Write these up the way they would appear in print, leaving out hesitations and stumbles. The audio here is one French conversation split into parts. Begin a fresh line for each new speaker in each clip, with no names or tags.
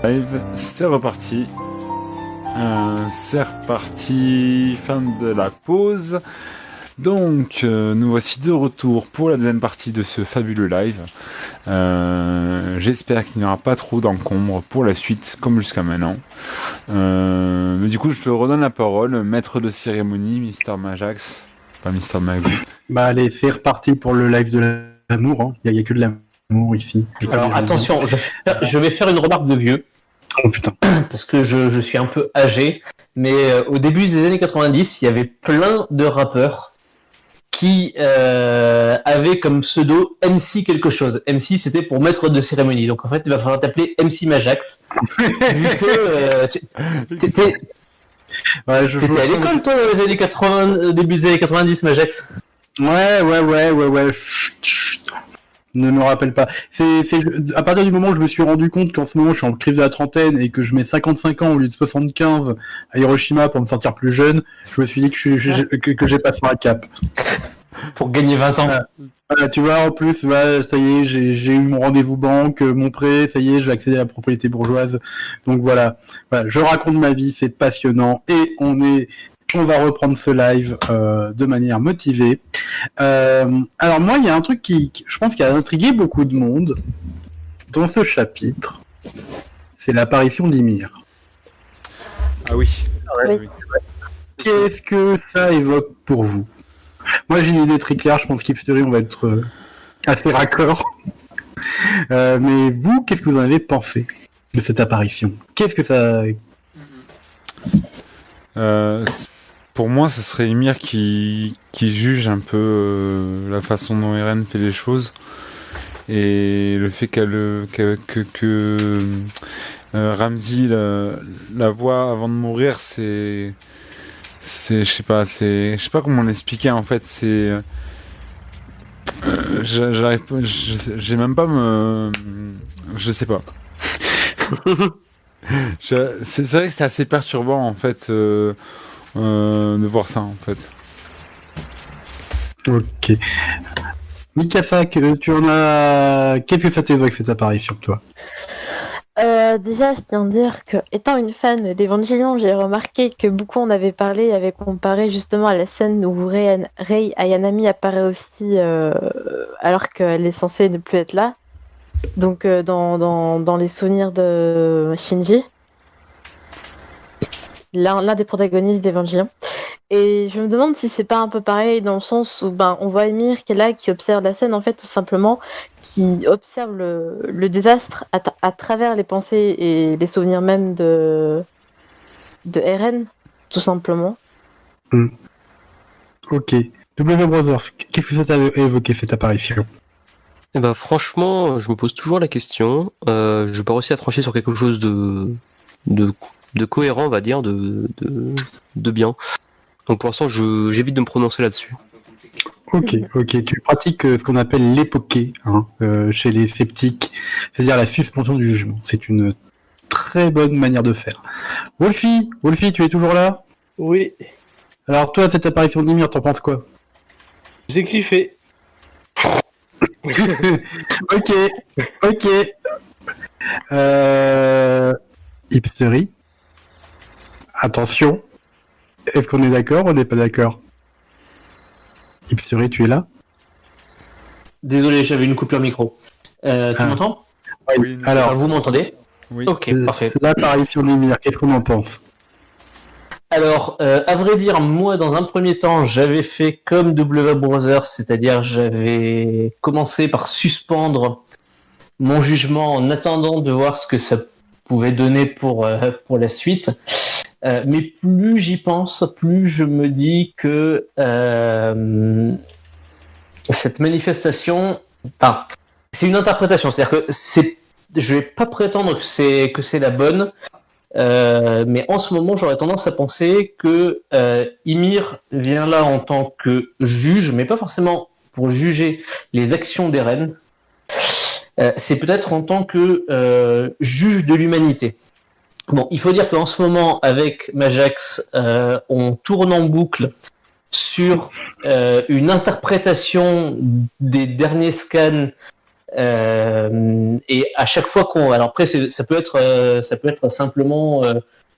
Live, c'est reparti. C'est reparti, fin de la pause. Donc, nous voici de retour pour la deuxième partie de ce fabuleux live. J'espère qu'il n'y aura pas trop d'encombre pour la suite, comme jusqu'à maintenant. Mais du coup, je te redonne la parole, maître de cérémonie, Mister Majax, pas Mister Magou.
Bah allez, c'est reparti pour le live de l'amour. Hein. Il y a que de l'amour ici.
Alors attention, je vais faire une remarque de vieux.
Oh putain.
Parce que je suis un peu âgé, mais au début des années 90, il y avait plein de rappeurs qui avaient comme pseudo MC quelque chose. MC, c'était pour maître de cérémonie. Donc en fait, il va falloir t'appeler MC Majax. Vu que t'étais à l'école, toi, dans les années 80, début des années 90, Majax.
Ouais. Chut. Ne me rappelle pas. C'est à partir du moment où je me suis rendu compte qu'en ce moment je suis en crise de la trentaine et que je mets 55 ans au lieu de 75 à Hiroshima pour me sentir plus jeune, je me suis dit que j'ai passé un cap.
Pour gagner 20 ans.
Voilà, tu vois, en plus, voilà, ça y est, j'ai eu mon rendez-vous banque, mon prêt, ça y est, j'ai accédé à la propriété bourgeoise. Donc voilà, je raconte ma vie, c'est passionnant et on va reprendre ce live de manière motivée. Alors moi, il y a un truc je pense qui a intrigué beaucoup de monde dans ce chapitre. C'est l'apparition d'Ymir.
Ah oui.
Oui.
Qu'est-ce que ça évoque pour vous ? Moi, j'ai une idée très claire. Je pense qu'Hipstery, on va être assez raccord. Mais vous, qu'est-ce que vous en avez pensé de cette apparition ? Qu'est-ce que ça...
Pour moi, ce serait Ymir qui juge un peu la façon dont Eren fait les choses et le fait que Ramsay la voit avant de mourir, je sais pas comment l'expliquer en fait. C'est j'ai même pas je sais pas. C'est vrai que c'est assez perturbant en fait. De voir ça en fait.
Ok. Mikasa, qu'est-ce que ça t'évoque cette apparition, toi ?
Déjà, je tiens à dire que, étant une fan d'Evangelion, j'ai remarqué que beaucoup en avaient parlé et avaient comparé justement à la scène où Rei Ayanami apparaît aussi alors qu'elle est censée ne plus être là. Donc dans les souvenirs de Shinji. L'un des protagonistes d'Evangelion. Et je me demande si c'est pas un peu pareil dans le sens où on voit Ymir qui est là, qui observe la scène en fait tout simplement, qui observe le désastre à travers les pensées et les souvenirs même de Eren, tout simplement.
Ok. W Brothers, qu'est-ce que ça t'a évoqué cette apparition ?
Eh ben franchement, je me pose toujours la question. Je vais pas réussir à trancher sur quelque chose de cohérent, on va dire, de bien. Donc pour l'instant, j'évite de me prononcer là-dessus.
Ok. Tu pratiques ce qu'on appelle l'époqué chez les sceptiques, c'est-à-dire la suspension du jugement. C'est une très bonne manière de faire. Wolfie, tu es toujours là ?
Oui,
Alors toi, cette apparition d'Ymir, t'en penses quoi ?
j'ai kiffé.
Ok. Hipstery. Attention. Est-ce qu'on est d'accord ou on n'est pas d'accord ? Hipstery, tu es là ?
Désolé, j'avais une coupure micro. Tu m'entends ?
Oui.
Alors,
vous m'entendez ?
Oui.
Ok, parfait.
l'apparition d'Ymir, qu'est-ce qu'on en pense ?
Alors, à vrai dire, moi, dans un premier temps, j'avais fait comme W Brothers, c'est-à-dire j'avais commencé par suspendre mon jugement en attendant de voir ce que ça pouvait donner pour la suite. Mais plus j'y pense, plus je me dis que cette manifestation, c'est une interprétation, c'est-à-dire que je vais pas prétendre que c'est la bonne. Mais en ce moment, j'aurais tendance à penser que Ymir vient là en tant que juge, mais pas forcément pour juger les actions d'Eren. C'est peut-être en tant que juge de l'humanité. Bon, il faut dire qu'en ce moment, avec Majax, on tourne en boucle sur une interprétation des derniers scans Et à chaque fois alors après ça peut être simplement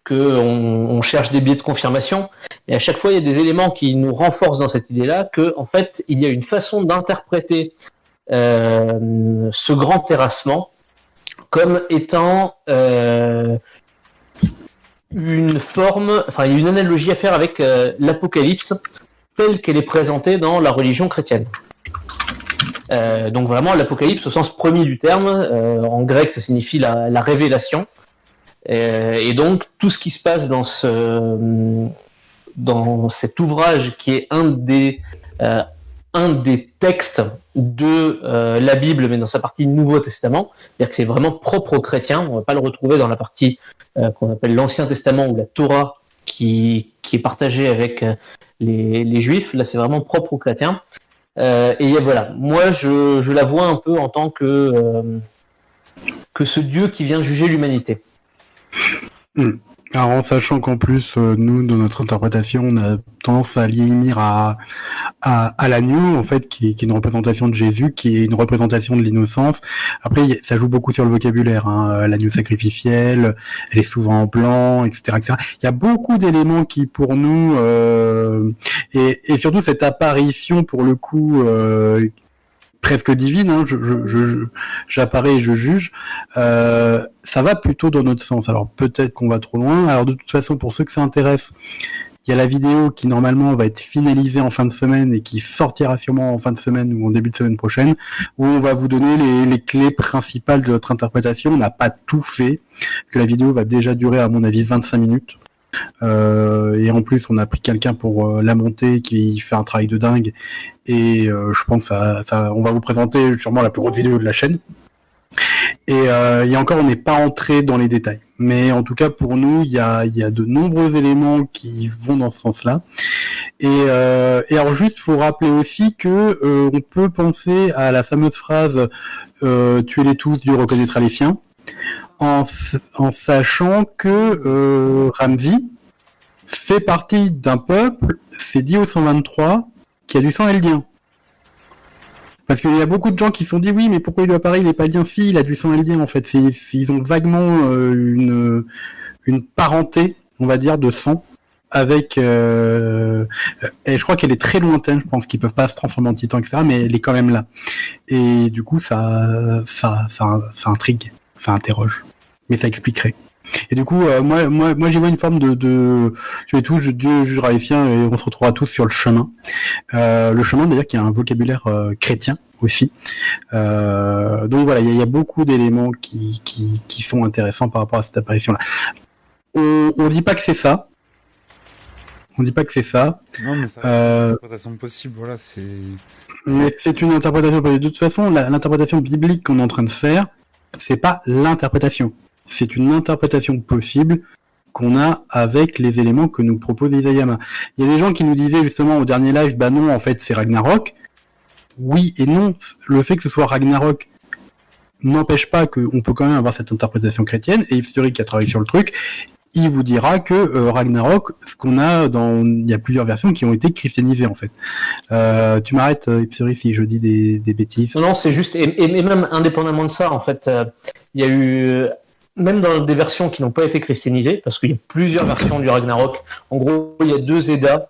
que on cherche des biais de confirmation, et à chaque fois il y a des éléments qui nous renforcent dans cette idée-là que en fait il y a une façon d'interpréter ce grand terrassement comme étant une forme, enfin il y a une analogie à faire avec l'Apocalypse telle qu'elle est présentée dans la religion chrétienne. Donc vraiment l'Apocalypse au sens premier du terme, en grec ça signifie la révélation, et donc tout ce qui se passe dans cet ouvrage qui est un des textes de la Bible, mais dans sa partie Nouveau Testament, c'est-à-dire que c'est vraiment propre aux chrétiens, on ne va pas le retrouver dans la partie qu'on appelle l'Ancien Testament ou la Torah qui est partagée avec les Juifs. Là c'est vraiment propre aux chrétiens. Et voilà, moi je la vois un peu en tant que ce Dieu qui vient juger l'humanité.
Alors en sachant qu'en plus, nous, dans notre interprétation, on a tendance à lier Ymir à l'agneau, en fait, qui est une représentation de Jésus, qui est une représentation de l'innocence. Après, ça joue beaucoup sur le vocabulaire, hein. L'agneau sacrificiel, elle est souvent en blanc, etc., etc. Il y a beaucoup d'éléments qui, pour nous, et surtout cette apparition, pour le coup, presque divine, hein, j'apparais et je juge, ça va plutôt dans notre sens. Alors peut-être qu'on va trop loin. Alors de toute façon, pour ceux que ça intéresse, il y a la vidéo qui normalement va être finalisée en fin de semaine et qui sortira sûrement en fin de semaine ou en début de semaine prochaine, où on va vous donner les clés principales de notre interprétation. On n'a pas tout fait, parce que la vidéo va déjà durer à mon avis 25 minutes. Et en plus on a pris quelqu'un pour la monter qui fait un travail de dingue, et je pense on va vous présenter sûrement la plus grosse vidéo de la chaîne, et encore on n'est pas entré dans les détails, mais en tout cas pour nous il y a de nombreux éléments qui vont dans ce sens là, et alors juste faut rappeler aussi que on peut penser à la fameuse phrase tuez-les tous, Dieu reconnaîtra les siens, en sachant que Ramzi fait partie d'un peuple, c'est dit au 123, qui a du sang eldien. Parce qu'il y a beaucoup de gens qui se sont dit oui, mais pourquoi il doit apparaître, il est pas eldien? Si, il a du sang eldien en fait. Ils ont vaguement une parenté, on va dire, de sang avec et je crois qu'elle est très lointaine, je pense qu'ils peuvent pas se transformer en titan, etc., mais elle est quand même là. Et du coup ça intrigue, ça interroge, mais ça expliquerait. Et du coup, moi, j'y vois une forme de tu es tous, Dieu jugera les siens, et on se retrouvera tous sur le chemin. Le chemin, d'ailleurs, qui a un vocabulaire chrétien aussi. Donc voilà, il y a beaucoup d'éléments qui sont intéressants par rapport à cette apparition-là. On dit pas que c'est ça. On dit pas que c'est ça.
Non, mais ça une interprétation possible, voilà, c'est...
Mais c'est une interprétation. De toute façon, l'interprétation biblique qu'on est en train de faire, c'est pas l'interprétation. C'est une interprétation possible qu'on a avec les éléments que nous propose Isayama. Il y a des gens qui nous disaient justement au dernier live, bah non, en fait, c'est Ragnarok. Oui et non. Le fait que ce soit Ragnarok n'empêche pas qu'on peut quand même avoir cette interprétation chrétienne, et Ipsuri qui a travaillé sur le truc, il vous dira que Ragnarok, ce qu'on a il y a plusieurs versions qui ont été christianisées en fait. Tu m'arrêtes, Ipsuri, si je dis des bêtises.
Non, c'est juste, et même indépendamment de ça, en fait, il y a eu, même dans des versions qui n'ont pas été christianisées, parce qu'il y a plusieurs versions du Ragnarok. En gros, il y a 2 Eddas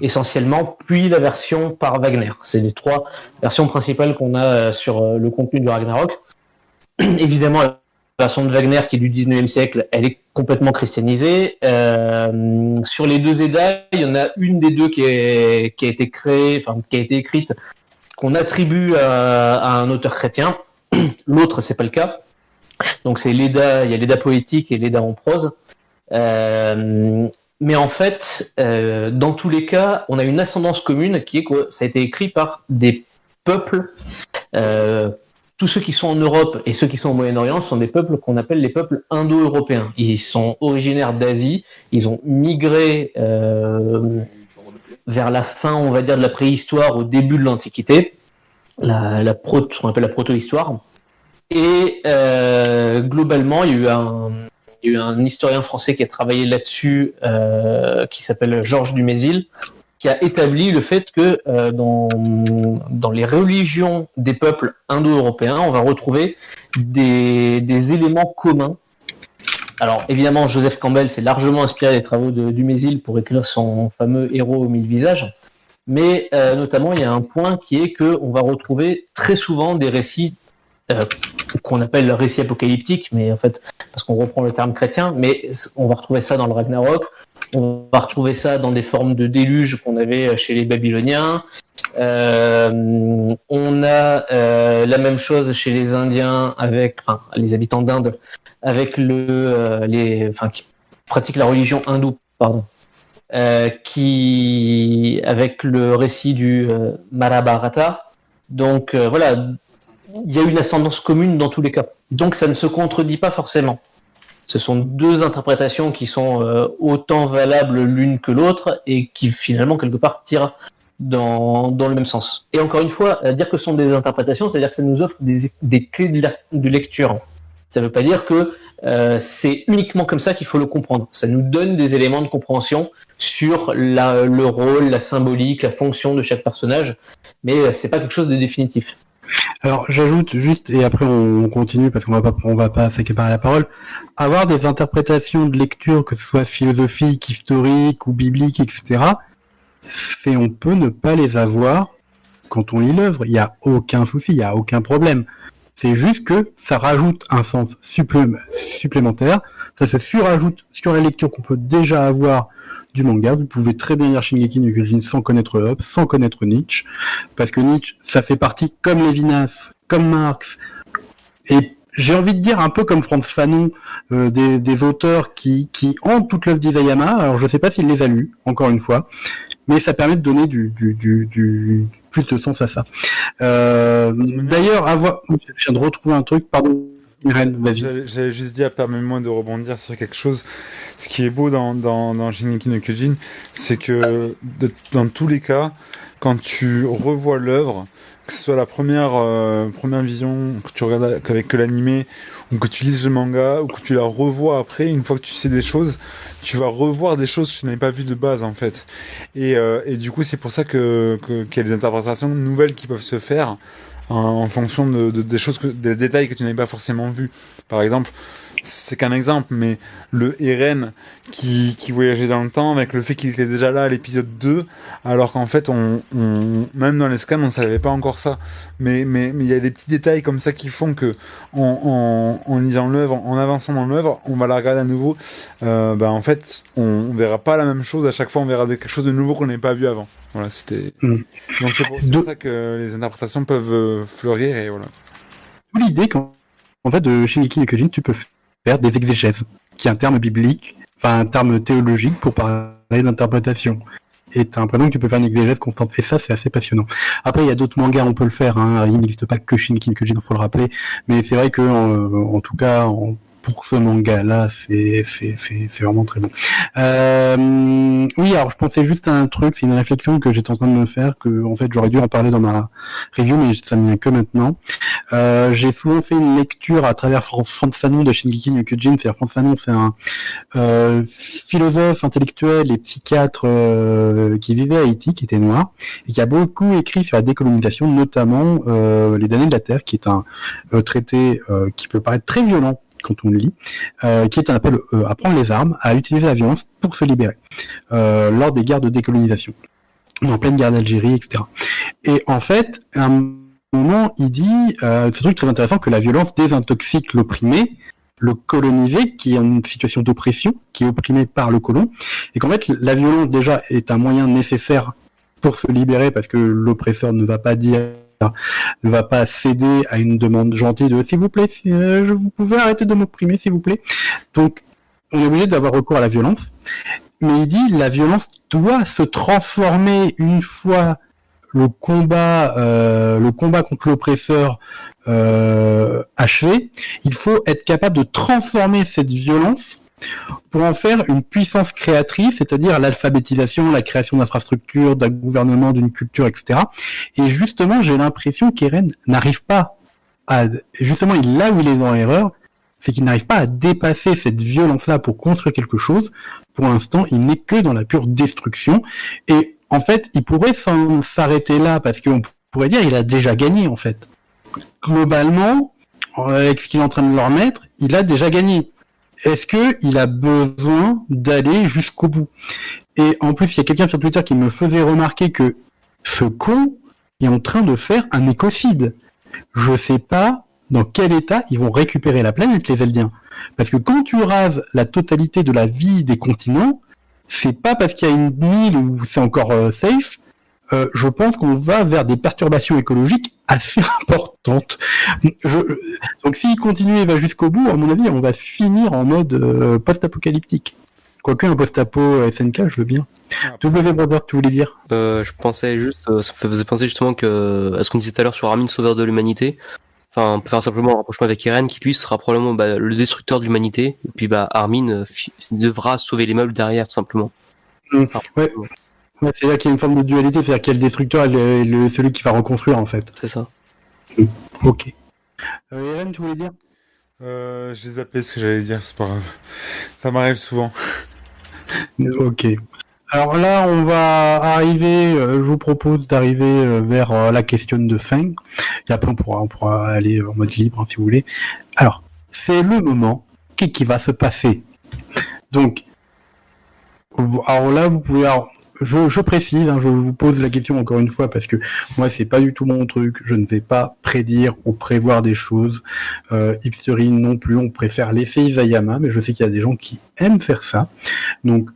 essentiellement, puis la version par Wagner. C'est les 3 versions principales qu'on a sur le contenu du Ragnarok. Évidemment, la version de Wagner qui est du 19e siècle, elle est complètement christianisée. Sur les 2 Eddas, il y en a une des 2 qui a été créée, enfin qui a été écrite, qu'on attribue à un auteur chrétien. L'autre, c'est pas le cas. Donc c'est l'Edda, il y a l'Edda poétique et l'Edda en prose. Mais en fait, dans tous les cas, on a une ascendance commune qui est que ça a été écrit par des peuples. Tous ceux qui sont en Europe et ceux qui sont au Moyen-Orient sont des peuples qu'on appelle les peuples indo-européens. Ils sont originaires d'Asie, ils ont migré vers la fin, on va dire, de la préhistoire au début de l'Antiquité, ce qu'on appelle la proto-histoire. Et globalement, il y a eu un historien français qui a travaillé là-dessus, qui s'appelle Georges Dumézil, qui a établi le fait que dans les religions des peuples indo-européens, on va retrouver des éléments communs. Alors évidemment, Joseph Campbell s'est largement inspiré des travaux de Dumézil pour écrire son fameux Héros aux 1000 visages, mais notamment il y a un point qui est qu'on va retrouver très souvent des récits qu'on appelle le récit apocalyptique, mais en fait, parce qu'on reprend le terme chrétien, mais on va retrouver ça dans le Ragnarok, on va retrouver ça dans des formes de déluge qu'on avait chez les Babyloniens, on a la même chose chez les Indiens, les habitants d'Inde, avec qui pratiquent la religion hindoue, avec le récit du Mahabharata. Donc voilà, il y a une ascendance commune dans tous les cas. Donc ça ne se contredit pas forcément. Ce sont deux interprétations qui sont autant valables l'une que l'autre et qui finalement quelque part tirent dans le même sens. Et encore une fois, dire que ce sont des interprétations, c'est-à-dire que ça nous offre des clés de lecture. Ça ne veut pas dire que c'est uniquement comme ça qu'il faut le comprendre. Ça nous donne des éléments de compréhension sur le rôle, la symbolique, la fonction de chaque personnage, mais c'est pas quelque chose de définitif.
Alors j'ajoute juste, et après on continue parce qu'on va pas s'accaparer la parole, avoir des interprétations de lecture, que ce soit philosophique, historique ou biblique, etc., on peut ne pas les avoir quand on lit l'œuvre, il n'y a aucun souci, il n'y a aucun problème. C'est juste que ça rajoute un sens supplémentaire, ça se surajoute sur la lecture qu'on peut déjà avoir du manga. Vous pouvez très bien lire Shingeki no Kyojin sans connaître Hobbes, sans connaître Nietzsche, parce que Nietzsche, ça fait partie, comme Lévinas, comme Marx, et j'ai envie de dire un peu comme Frantz Fanon, des auteurs qui hantent toute l'œuvre d'Isayama. Alors je sais pas s'il les a lus, encore une fois, mais ça permet de donner du plus de sens à ça. D'ailleurs, je viens de retrouver un truc, pardon. Irène, vas-y.
J'avais juste dit, permets-moi de rebondir sur quelque chose. Ce qui est beau dans Shingeki no Kyojin, c'est que dans tous les cas, quand tu revois l'œuvre, que ce soit la première vision que tu regardes avec que l'animé, ou que tu lises le manga, ou que tu la revois après, une fois que tu sais des choses, tu vas revoir des choses que tu n'avais pas vues de base en fait. Et du coup, c'est pour ça qu'il y a des interprétations nouvelles qui peuvent se faire en fonction des choses, des détails que tu n'avais pas forcément vus. Par exemple, c'est qu'un exemple, mais le Eren qui voyageait dans le temps, avec le fait qu'il était déjà là à l'épisode 2, alors qu'en fait, même dans les scans, on ne savait pas encore ça. Mais il y a des petits détails comme ça qui font que, en lisant l'œuvre, en avançant dans l'œuvre, on va la regarder à nouveau. En fait, on verra pas la même chose à chaque fois, on verra quelque chose de nouveau qu'on n'avait pas vu avant. Voilà, c'était. Donc c'est pour ça que les interprétations peuvent fleurir et voilà.
L'idée qu'en fait de Shingeki no Kyojin, tu peux faire des exégèses, qui est un terme biblique, enfin un terme théologique pour parler d'interprétation. Et t'as l'impression que tu peux faire une exégèse constante. Et ça, c'est assez passionnant. Après, il y a d'autres mangas, on peut le faire. Hein. Il n'existe pas que Shingeki no Kyojin, il faut le rappeler. Mais c'est vrai que, en tout cas, pour ce manga-là, c'est vraiment très bon. Oui, alors je pensais juste à un truc, c'est une réflexion que j'étais en train de me faire, que en fait j'aurais dû en parler dans ma review, mais ça me vient que maintenant. J'ai souvent fait une lecture à travers Frantz Fanon de Shingeki no Kyojin. C'est-à-dire Frantz Fanon, c'est un philosophe, intellectuel et psychiatre qui vivait à Haïti, qui était noir, et qui a beaucoup écrit sur la décolonisation, notamment Les damnés de la Terre, qui est un traité qui peut paraître très violent quand on le lit, qui est un appel à prendre les armes, à utiliser la violence pour se libérer, lors des guerres de décolonisation, en pleine guerre d'Algérie, etc. Et en fait, à un moment, il dit, ce truc très intéressant, que la violence désintoxique l'opprimé, le colonisé, qui est en une situation d'oppression, qui est opprimé par le colon, et qu'en fait, la violence déjà est un moyen nécessaire pour se libérer, parce que l'oppresseur ne va pas céder à une demande gentille de s'il vous plaît, vous pouvez arrêter de m'opprimer s'il vous plaît. Donc on est obligé d'avoir recours à la violence, mais il dit la violence doit se transformer une fois le combat contre l'oppresseur achevé. Il faut être capable de transformer cette violence pour en faire une puissance créatrice, c'est-à-dire l'alphabétisation, la création d'infrastructures, d'un gouvernement, d'une culture, etc. Et justement, j'ai l'impression qu'Eren n'arrive pas à... Justement, là où il est dans l'erreur, c'est qu'il n'arrive pas à dépasser cette violence-là pour construire quelque chose. Pour l'instant, il n'est que dans la pure destruction. Et en fait, il pourrait s'arrêter là parce qu'on pourrait dire il a déjà gagné en fait. Globalement, avec ce qu'il est en train de leur mettre, il a déjà gagné. Est-ce que il a besoin d'aller jusqu'au bout? Et en plus, il y a quelqu'un sur Twitter qui me faisait remarquer que ce con est en train de faire un écocide. Je sais pas dans quel état ils vont récupérer la planète, les Eldiens. Parce que quand tu rases la totalité de la vie des continents, c'est pas parce qu'il y a une île où c'est encore safe. Je pense qu'on va vers des perturbations écologiques assez importantes. Donc s'il continue et va jusqu'au bout, à mon avis, on va finir en mode post-apocalyptique. Quoique un post-apo SNK, je veux bien. W Brother, tu voulais dire?
Je pensais juste, ça me faisait penser justement que, à ce qu'on disait tout à l'heure sur Armin, sauveur de l'humanité. Enfin, on peut faire simplement un rapprochement avec Eren, qui lui sera probablement le destructeur de l'humanité. Et puis Armin devra sauver les meubles derrière, tout simplement.
Enfin, ouais. Ouais, c'est-à-dire qu'il y a une forme de dualité, c'est-à-dire qu'il y a le destructeur et celui qui va reconstruire en fait.
C'est ça.
Ok. Eren, tu voulais dire?
J'ai zappé ce que j'allais dire, c'est pas grave. Ça m'arrive souvent.
Ok. Alors là, on va arriver, je vous propose d'arriver vers la question de fin. Et après, on pourra aller en mode libre, hein, si vous voulez. Alors, c'est le moment. Qu'est-ce qui va se passer? Donc, alors là, vous pouvez... Alors, je précise, hein, je vous pose la question encore une fois parce que moi c'est pas du tout mon truc, je ne vais pas prédire ou prévoir des choses. Hipstery non plus, on préfère laisser Isayama, mais je sais qu'il y a des gens qui aiment faire ça. Donc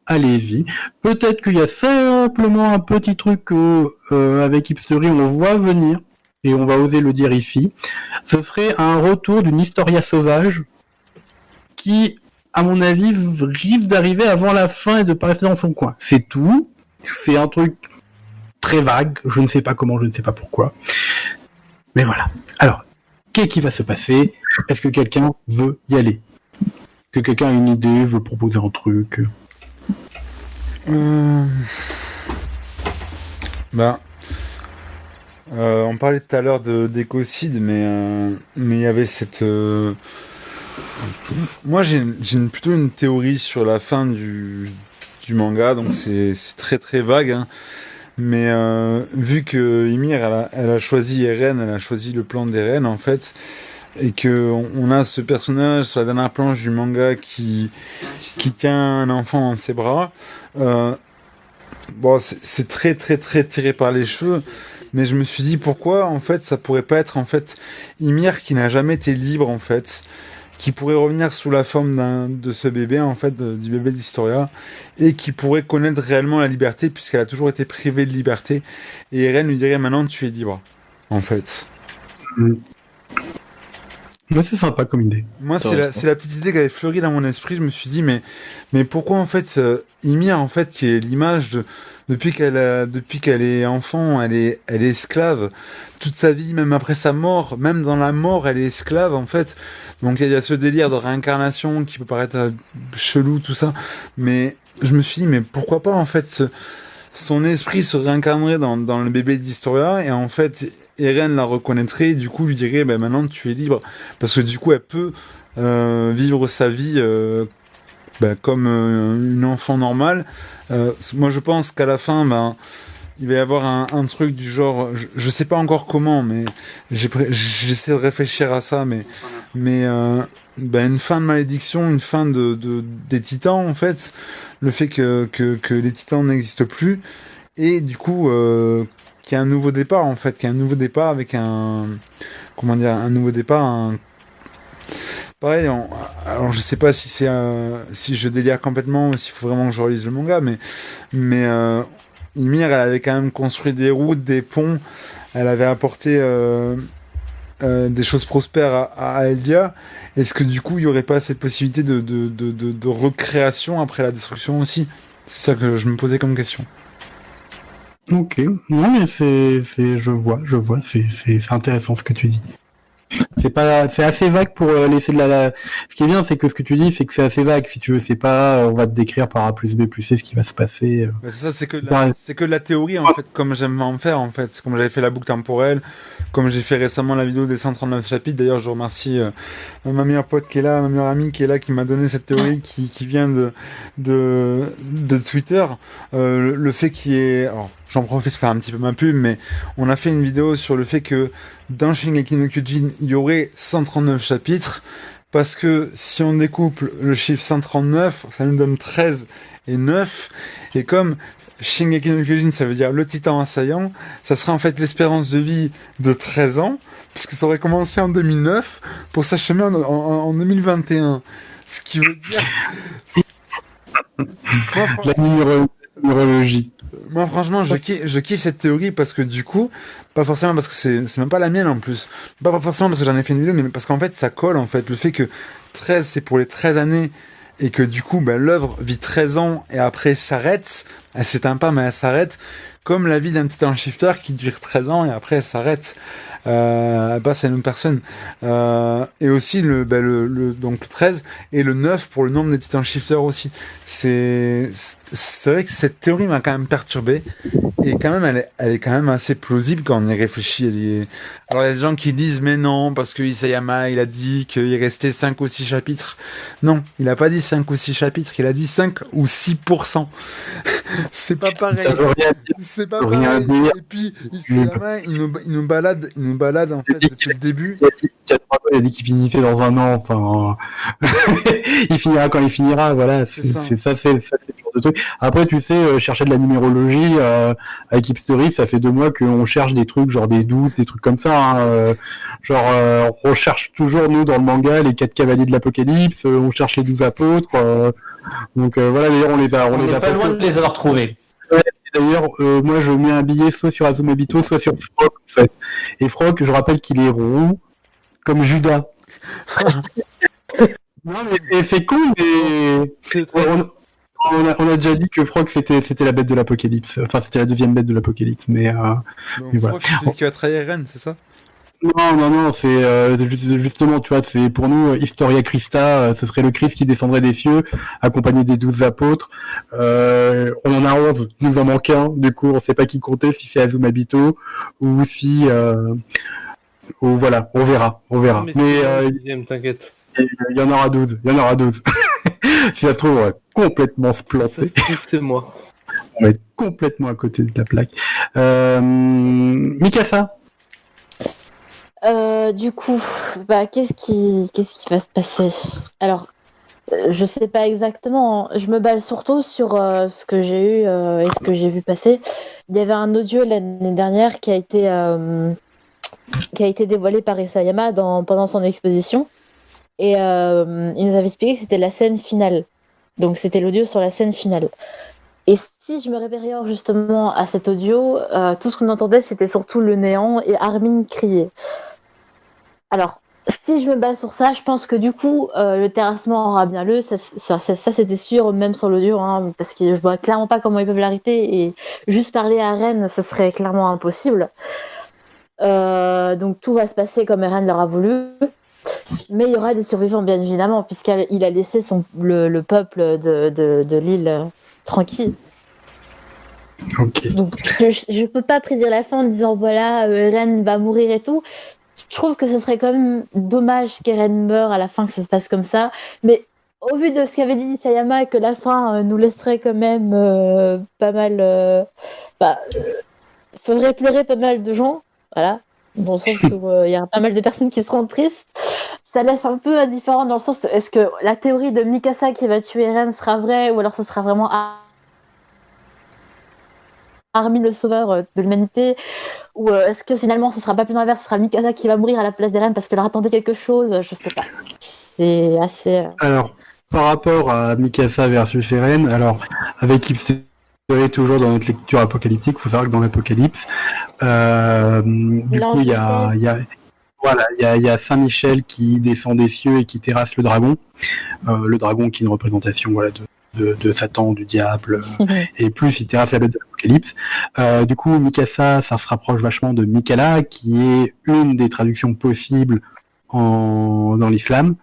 allez-y. Peut-être qu'il y a simplement un petit truc avec Hipstery on voit venir et on va oser le dire ici. Ce serait un retour d'une Historia sauvage qui, à mon avis, risque d'arriver avant la fin et de pas rester dans son coin. C'est tout. C'est un truc très vague. Je ne sais pas comment, je ne sais pas pourquoi. Mais voilà. Alors, qu'est-ce qui va se passer? Est-ce que quelqu'un veut y aller? Est-ce que quelqu'un a une idée, veut proposer un truc?
On parlait tout à l'heure d'écocide, mais il y avait cette... Moi, j'ai plutôt une théorie sur la fin du manga, donc c'est très très vague, hein. Mais vu que Ymir, elle a choisi Eren, elle a choisi le plan d'Eren, en fait, et que on a ce personnage sur la dernière planche du manga qui tient un enfant dans ses bras, bon, c'est très très très tiré par les cheveux. Mais je me suis dit pourquoi, en fait, ça pourrait pas être, en fait, Ymir qui n'a jamais été libre, en fait, qui pourrait revenir sous la forme de ce bébé, en fait, du bébé d'Historia, et qui pourrait connaître réellement la liberté, puisqu'elle a toujours été privée de liberté. Et Eren lui dirait maintenant tu es libre, en fait.
Ouais, c'est sympa comme idée.
Moi, c'est la petite idée qui avait fleuri dans mon esprit. Je me suis dit, mais pourquoi, en fait, Ymir, en fait, qui est l'image depuis qu'elle est enfant, elle est esclave toute sa vie, même après sa mort, même dans la mort, elle est esclave, en fait. Donc, il y a ce délire de réincarnation qui peut paraître chelou, tout ça. Mais je me suis dit, mais pourquoi pas, en fait, son esprit se réincarnerait dans le bébé d'Historia, et en fait, Eren la reconnaîtrait, et du coup, lui dirait, ben, maintenant, tu es libre. Parce que du coup, elle peut vivre sa vie comme une enfant normale. Moi, je pense qu'à la fin, il va y avoir un truc du genre, je sais pas encore comment, mais j'essaie de réfléchir à ça, mais une fin de malédiction, une fin des titans, en fait, le fait que les titans n'existent plus, et du coup qu'il y a un nouveau départ, en fait, qu'il y a un nouveau départ avec un nouveau départ, pareil, alors je sais pas si si je délire complètement ou s'il faut vraiment que je relise le manga, mais Ymir, elle avait quand même construit des routes, des ponts, elle avait apporté des choses prospères à Eldia. Est-ce que du coup il y aurait pas cette possibilité de recréation après la destruction aussi? C'est ça que je me posais comme question.
Ok, non mais je vois, c'est intéressant ce que tu dis. C'est assez vague pour laisser de Ce qui est bien, c'est que ce que tu dis, c'est que c'est assez vague. Si tu veux, c'est pas, on va te décrire par A plus B plus C ce qui va se passer.
Bah, c'est ça,
pareil.
c'est que de la théorie en fait, comme j'aime en faire en fait. C'est comme j'avais fait la boucle temporelle, comme j'ai fait récemment la vidéo des 139 chapitres. D'ailleurs, je remercie ma meilleure pote qui est là, ma meilleure amie qui est là, qui m'a donné cette théorie qui vient de Twitter. Le fait qu'il y ait, alors, j'en profite de faire un petit peu ma pub, mais on a fait une vidéo sur le fait que dans Shingeki no Kyojin, il y aurait 139 chapitres, parce que si on découpe le chiffre 139, ça nous donne 13 et 9, et comme Shingeki no Kyojin, ça veut dire le titan assaillant, ça serait en fait l'espérance de vie de 13 ans, puisque ça aurait commencé en 2009, pour s'achever en 2021. Ce qui veut dire...
La numérologie.
Moi, franchement, je kiffe cette théorie parce que du coup, pas forcément parce que c'est même pas la mienne en plus. Pas forcément parce que j'en ai fait une vidéo, mais parce qu'en fait, ça colle en fait. Le fait que 13, c'est pour les 13 années et que du coup, l'œuvre vit 13 ans et après s'arrête. Elle s'éteint pas, mais elle s'arrête. Comme la vie d'un Titan Shifter qui dure 13 ans et après elle s'arrête. Elle passe à une autre personne. Et aussi donc le 13 et le 9 pour le nombre des Titan Shifters aussi. C'est vrai que cette théorie m'a quand même perturbé. Et quand même, elle est quand même assez plausible quand on y réfléchit. Alors il y a des gens qui disent mais non, parce que Isayama il a dit qu'il restait 5 ou 6 chapitres. Non, il a pas dit 5 ou 6 chapitres, il a dit 5 ou 6%. C'est pas pareil. C'est pas pareil. Et puis Isayama il nous balade en fait depuis le début.
Il a dit qu'il finissait dans un an, enfin il finira quand il finira, voilà, c'est ça, c'est le genre de truc. Après tu sais, chercher de la numérologie avec Hipstory, ça fait 2 mois qu'on cherche des trucs genre des 12, des trucs comme ça, hein. On cherche toujours nous dans le manga les 4 cavaliers de l'Apocalypse, on cherche les 12 apôtres, donc voilà, d'ailleurs on les a
pas loin de les avoir trouvés.
Ouais, d'ailleurs, moi je mets un billet soit sur Azumabito, soit sur Frog en fait. Et Frog, je rappelle qu'il est roux comme Judas. Non mais c'est con, mais on a déjà dit que Frog c'était la bête de l'Apocalypse. Enfin c'était la deuxième bête de l'Apocalypse, mais
Frog, c'est celui qui a trahi Eren, c'est ça?
Non, c'est justement, tu vois, c'est pour nous Historia Christa, ce serait le Christ qui descendrait des cieux, accompagné des 12 apôtres. On en a 11, il nous en manque un, du coup, on sait pas qui compter, si c'est Azumabito ou si, ou voilà, on verra.
Non, mais t'inquiète.
Il y en aura 12. Si ça se trouve, on va complètement se planter.
C'est moi.
On va être complètement à côté de la plaque. Mikasa.
Du coup, qu'est-ce qui va se passer? Alors, je sais pas exactement. Je me base surtout sur ce que j'ai eu et ce que j'ai vu passer. Il y avait un audio l'année dernière qui a été dévoilé par Isayama pendant son exposition. Et il nous avait expliqué que c'était la scène finale. Donc c'était l'audio sur la scène finale. Et si je me réfère justement à cet audio, tout ce qu'on entendait c'était surtout le néant et Armin crier. Alors, si je me base sur ça, je pense que du coup, le terrassement aura bien lieu. Ça c'était sûr, même sur l'audio, hein, parce que je vois clairement pas comment ils peuvent l'arrêter. Et juste parler à Eren, ça serait clairement impossible. Donc tout va se passer comme Eren l'aura voulu. Mais il y aura des survivants, bien évidemment, puisqu'il a laissé le peuple de l'île tranquille.
Okay.
Donc je peux pas prédire la fin en disant voilà, Eren va mourir et tout. Je trouve que ce serait quand même dommage qu'Eren meure à la fin, que ça se passe comme ça. Mais au vu de ce qu'avait dit Isayama, que la fin nous laisserait quand même pas mal... ferait pleurer pas mal de gens, voilà. Dans le sens où il y a pas mal de personnes qui seront tristes. Ça laisse un peu indifférent dans le sens, est-ce que la théorie de Mikasa qui va tuer Eren sera vraie, ou alors ce sera vraiment Armin le sauveur de l'humanité, ou est-ce que finalement ce sera pas plus l'inverse, ce sera Mikasa qui va mourir à la place d'Eren parce qu'elle aura tenté quelque chose, je sais pas. C'est assez...
Alors, par rapport à Mikasa versus Eren, alors, avec Hipster toujours dans notre lecture apocalyptique, il faut savoir que dans l'Apocalypse, du coup, il y a Saint-Michel qui descend des cieux et qui terrasse le dragon qui est une représentation de Satan, du diable, et plus il terrasse la bête de l'Apocalypse. Du coup, Mikasa, ça se rapproche vachement de Mikala, qui est une des traductions possibles dans l'islam.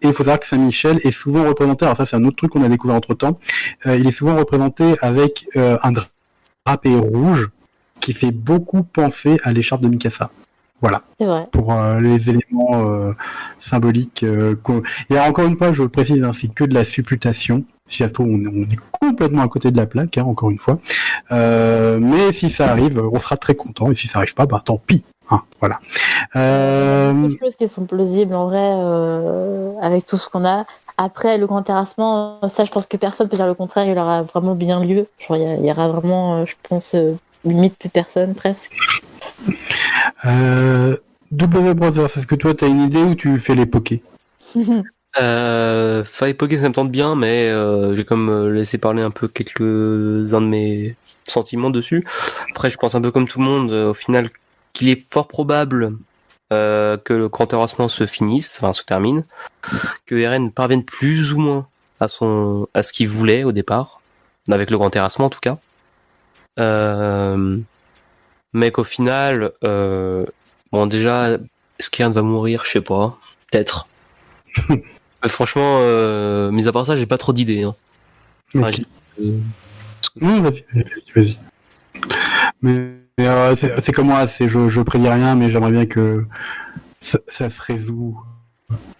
Et il faut savoir que Saint-Michel est souvent représenté, alors ça c'est un autre truc qu'on a découvert entre-temps, il est souvent représenté avec un drapé rouge qui fait beaucoup penser à l'écharpe de Mikasa. Voilà,
C'est vrai.
pour les éléments symboliques. Et encore une fois, je le précise, hein, c'est que de la supputation. Si ça se trouve, on est complètement à côté de la plaque, hein, encore une fois. Mais si ça arrive, on sera très content. Et si ça arrive pas, bah tant pis. Hein, voilà.
Il y a beaucoup de choses qui sont plausibles en vrai avec tout ce qu'on a. Après, le grand terrassement, ça, je pense que personne peut dire le contraire. Il aura vraiment bien lieu. Genre, il y aura vraiment, je pense, limite plus personne presque.
W Brothers, est-ce que toi, t'as une idée ou tu fais les pokés?
Fire Poké, ça me tente bien, mais j'ai comme laissé parler un peu quelques-uns de mes sentiments dessus. Après, je pense un peu comme tout le monde, au final, qu'il est fort probable que le grand terrassement se termine, que Eren parvienne plus ou moins à ce qu'il voulait au départ, avec le grand terrassement en tout cas. Mais qu'au final, bon déjà, est-ce qu'Eren va mourir? Je sais pas, peut-être. Mais franchement, mis à part ça, j'ai pas trop d'idées. Hein. Enfin,
Ok. Non, vas-y. Mais c'est comme moi, je prédis rien, mais j'aimerais bien que ça se résout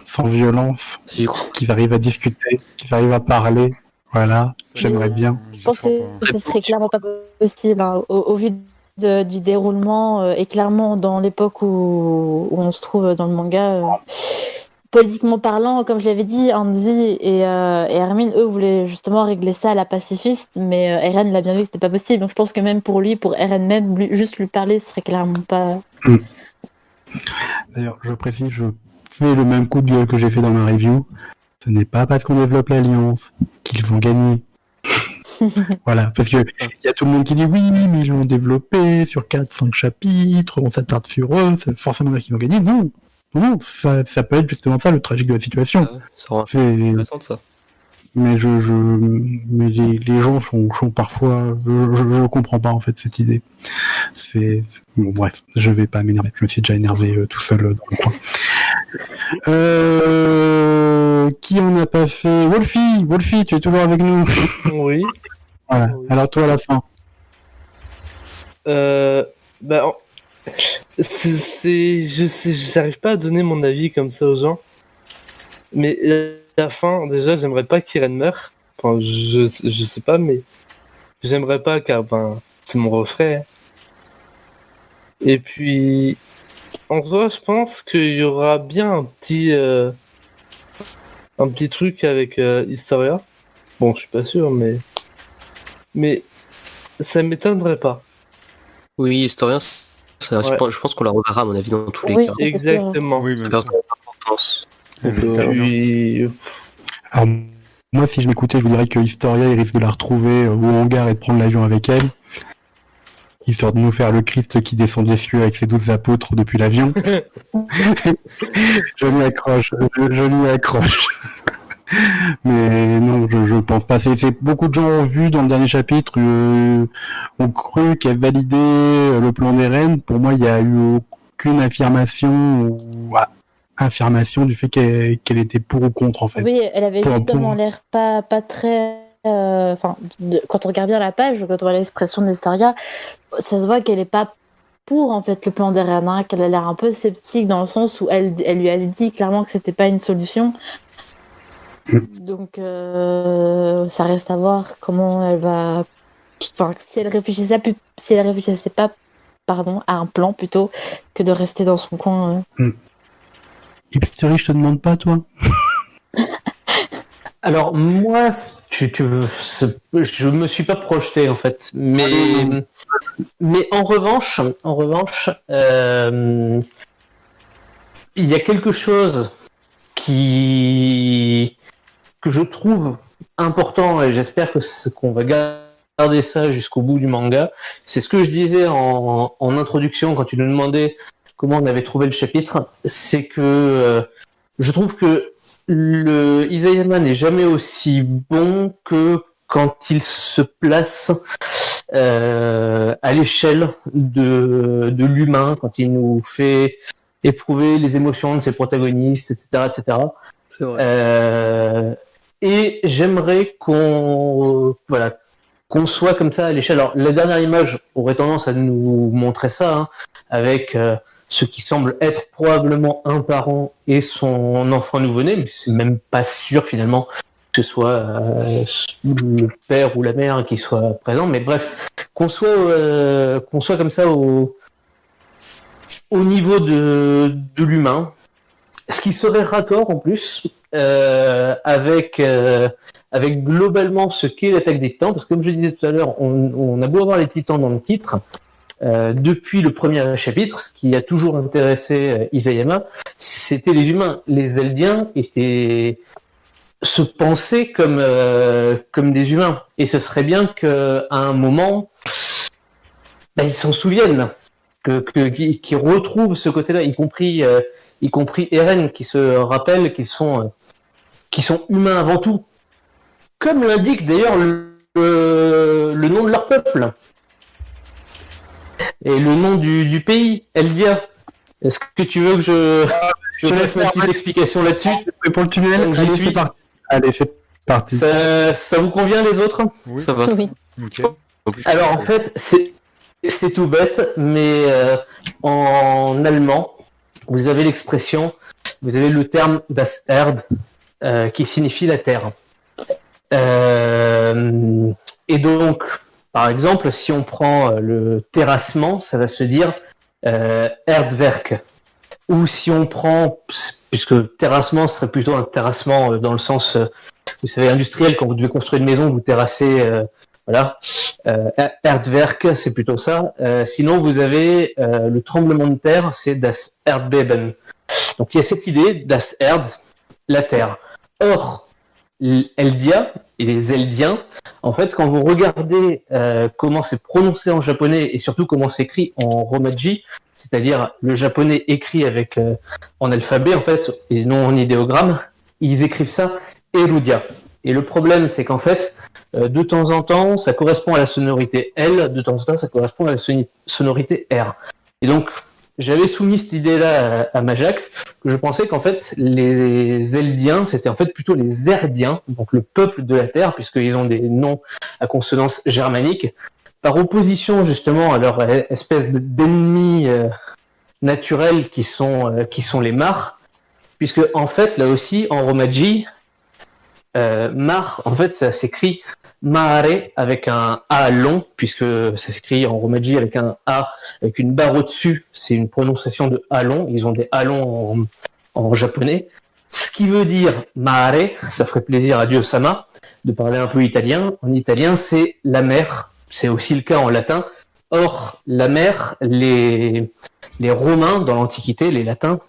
sans violence,
J'y crois.
qu'ils arrivent à discuter, qu'ils arrivent à parler. Voilà, j'aimerais bien.
Je pense que ce serait clairement pas possible hein, au vu du déroulement et clairement dans l'époque où on se trouve dans le manga. Politiquement parlant, comme je l'avais dit, Andy et Hermine, eux, voulaient justement régler ça à la pacifiste, mais Eren l'a bien vu que c'était pas possible. Donc je pense que même pour Eren même, juste lui parler, ce serait clairement pas.
D'ailleurs, je précise, je fais le même coup de gueule que j'ai fait dans ma review. Ce n'est pas parce qu'on développe l'Alliance qu'ils vont gagner. Voilà, parce que il y a tout le monde qui dit oui, mais ils l'ont développé sur 4-5 chapitres, on s'attarde sur eux, c'est forcément là qu'ils vont gagner. Non, ça peut être justement ça le tragique de la situation.
Ça rend
C'est...
intéressant de ça.
Mais mais les gens sont parfois, je comprends pas en fait cette idée. Bon bref, je vais pas m'énerver. Je me suis déjà énervé tout seul dans le coin. Qui en a pas fait? Wolfie, tu es toujours avec nous.
Oui.
Voilà.
Oui.
Alors toi à la fin.
J'arrive pas à donner mon avis comme ça aux gens. Mais à la fin, déjà, j'aimerais pas qu'Iren meure. Enfin, je sais pas, mais j'aimerais pas car, c'est mon refrain. Et puis, en vrai, je pense qu'il y aura bien un petit truc avec Historia. Bon, je suis pas sûr, mais ça m'étonnerait pas.
Oui, historien,
Ouais.
je pense qu'on la reverra à mon avis dans tous les
Oui.
cas.
c'est sûr.
Exactement.
Oui,
Ça
mais
perd d'importance.
Puis,
Alors, moi, si je m'écoutais, je vous dirais que Historia, il risque de la retrouver au hangar et de prendre l'avion avec elle. Histoire de nous faire le Christ qui descend des cieux avec ses 12 apôtres depuis l'avion. Je m'y accroche. Mais non, je pense pas. C'est beaucoup de gens ont vu dans le dernier chapitre, ont cru qu'elle validait le plan des reines. Pour moi, il n'y a eu aucune affirmation du fait qu'elle était pour ou contre en fait.
Oui, elle avait
Pour-
justement
pour-
l'air pas très. Quand on regarde bien la page, quand on voit l'expression d'Historia, ça se voit qu'elle est pas pour en fait le plan d'Eren, hein, qu'elle a l'air un peu sceptique dans le sens où elle lui a dit clairement que c'était pas une solution. Donc ça reste à voir comment elle va. Enfin, si elle réfléchissait pas, pardon, à un plan plutôt que de rester dans son coin.
Hipstery, je te demande pas, toi.
Alors moi, je me suis pas projeté en fait, mais en revanche, il y a quelque chose que je trouve important et j'espère qu'on va garder ça jusqu'au bout du manga. C'est ce que je disais en introduction quand tu nous demandais comment on avait trouvé le chapitre, c'est que je trouve que le Isayama n'est jamais aussi bon que quand il se place à l'échelle de l'humain, quand il nous fait éprouver les émotions de ses protagonistes, etc., etc.
C'est vrai.
Et j'aimerais qu'on soit comme ça à l'échelle. Alors, la dernière image aurait tendance à nous montrer ça, hein, avec ce qui semble être probablement un parent et son enfant nouveau-né, mais c'est même pas sûr finalement que ce soit le père ou la mère qui soit présent. Mais bref, qu'on soit comme ça au niveau de l'humain, ce qui serait raccord en plus avec globalement ce qu'est l'attaque des Titans, parce que comme je disais tout à l'heure, on a beau avoir les Titans dans le titre, depuis le premier chapitre, ce qui a toujours intéressé Isayama, c'était les humains. Les Eldiens se pensaient comme des humains, et ce serait bien qu'à un moment, ils s'en souviennent, qu'ils retrouvent ce côté-là, y compris Eren, qui se rappelle qu'ils sont humains avant tout, comme l'indique d'ailleurs le nom de leur peuple et le nom du pays, Eldia. Est-ce que tu veux que je laisse ma petite explication là-dessus?
Et pour le tunnel,
Donc, j'y
allez,
suis.
c'est parti. Allez, c'est parti.
Ça vous convient les autres?
Oui.
Ça va.
Oui.
Ok.
En plus,
Alors en fait, c'est tout bête, mais en allemand, vous avez le terme Das Erd, qui signifie la terre. Et donc, par exemple, si on prend le terrassement, ça va se dire Erdwerk. Ou si on prend, puisque terrassement serait plutôt un terrassement dans le sens, vous savez, industriel, quand vous devez construire une maison, vous terrassez, voilà. Erdwerk, c'est plutôt ça. Sinon, vous avez le tremblement de terre, c'est Das Erdbeben. Donc il y a cette idée, Das Erd, la terre. Or, Eldia et les Eldiens, en fait, quand vous regardez comment c'est prononcé en japonais et surtout comment c'est écrit en romaji, c'est-à-dire le japonais écrit avec en alphabet en fait et non en idéogramme, ils écrivent ça Erudia. Et le problème, c'est qu'en fait, de temps en temps, ça correspond à la sonorité L, de temps en temps, ça correspond à la sonorité R. Et donc, j'avais soumis cette idée-là à Majax, que je pensais qu'en fait, les Eldiens, c'était en fait plutôt les Erdiens, donc le peuple de la Terre, puisqu'ils ont des noms à consonance germanique, par opposition justement à leur espèce d'ennemis naturels qui sont les Mar, puisque en fait, là aussi, en romaji, Mar, en fait, ça s'écrit Mare avec un A long, puisque ça s'écrit en romaji avec un A, avec une barre au-dessus, c'est une prononciation de A long, ils ont des A longs en japonais. Ce qui veut dire Mare, ça ferait plaisir à Dieu Sama de parler un peu italien. En italien, c'est la mer, c'est aussi le cas en latin. Or, la mer, les Romains dans l'Antiquité, les Latins,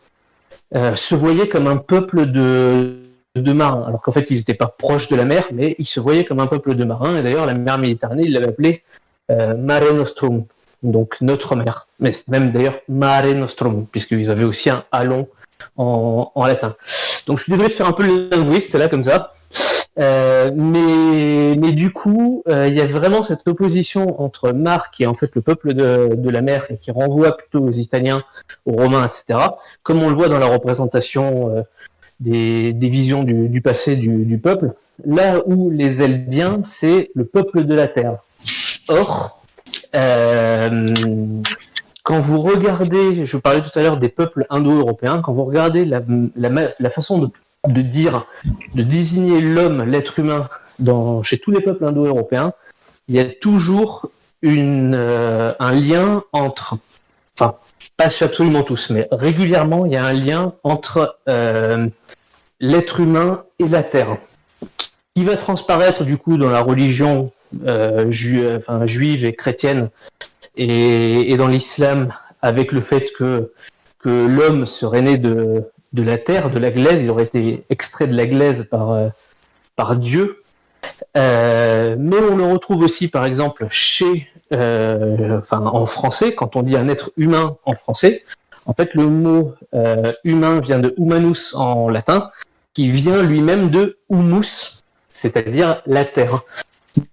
se voyaient comme un peuple de marins, alors qu'en fait ils n'étaient pas proches de la mer, mais ils se voyaient comme un peuple de marins, et d'ailleurs la mer Méditerranée, ils l'avaient appelée Mare Nostrum, donc notre mer, mais même d'ailleurs Mare Nostrum, puisqu'ils avaient aussi un A long en latin. Donc je suis désolé de faire un peu le linguiste là comme ça, mais du coup il y a vraiment cette opposition entre Mar, qui est en fait le peuple de la mer, et qui renvoie plutôt aux Italiens, aux Romains, etc., comme on le voit dans la représentation des visions du passé du peuple, là où les Eldiens, c'est le peuple de la Terre. Or, quand vous regardez, je parlais tout à l'heure des peuples indo-européens, quand vous regardez la façon de désigner l'homme, l'être humain, chez tous les peuples indo-européens, il y a toujours un lien entre, enfin, pas absolument tous, mais régulièrement, il y a un lien entre l'être humain et la terre, qui va transparaître du coup dans la religion juive et chrétienne, et dans l'islam, avec le fait que l'homme serait né de la terre, de la glaise, il aurait été extrait de la glaise par Dieu. Mais on le retrouve aussi, par exemple, en français, quand on dit un être humain en français, en fait, le mot humain vient de humanus en latin, qui vient lui-même de humus, c'est-à-dire la terre.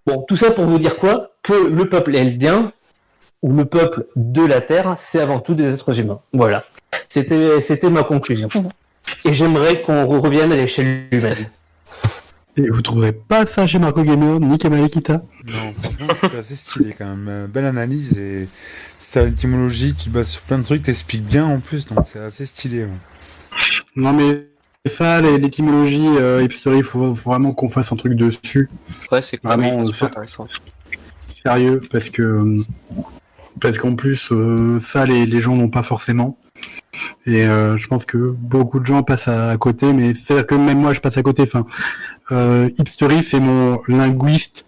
Bon, tout ça pour vous dire quoi? Que le peuple eldien, ou le peuple de la terre, c'est avant tout des êtres humains. Voilà. C'était ma conclusion. Et j'aimerais qu'on revienne à l'échelle humaine.
Et vous trouverez pas ça chez Marco Gamer ni Kamalekita?
Non, franchement, c'est assez stylé quand même. Belle analyse et ça, l'étymologie, tu te bases sur plein de trucs, t'expliques bien en plus, donc c'est assez stylé. Ouais.
Non mais ça, l'étymologie, hipsterie, il faut vraiment qu'on fasse un truc dessus.
Ouais, c'est
Vraiment,
super intéressant.
Sérieux, parce qu'en plus, ça, les gens n'ont pas forcément. Et je pense que beaucoup de gens passent à côté, mais c'est-à-dire que même moi, je passe à côté. Enfin, hipsterie, c'est mon linguiste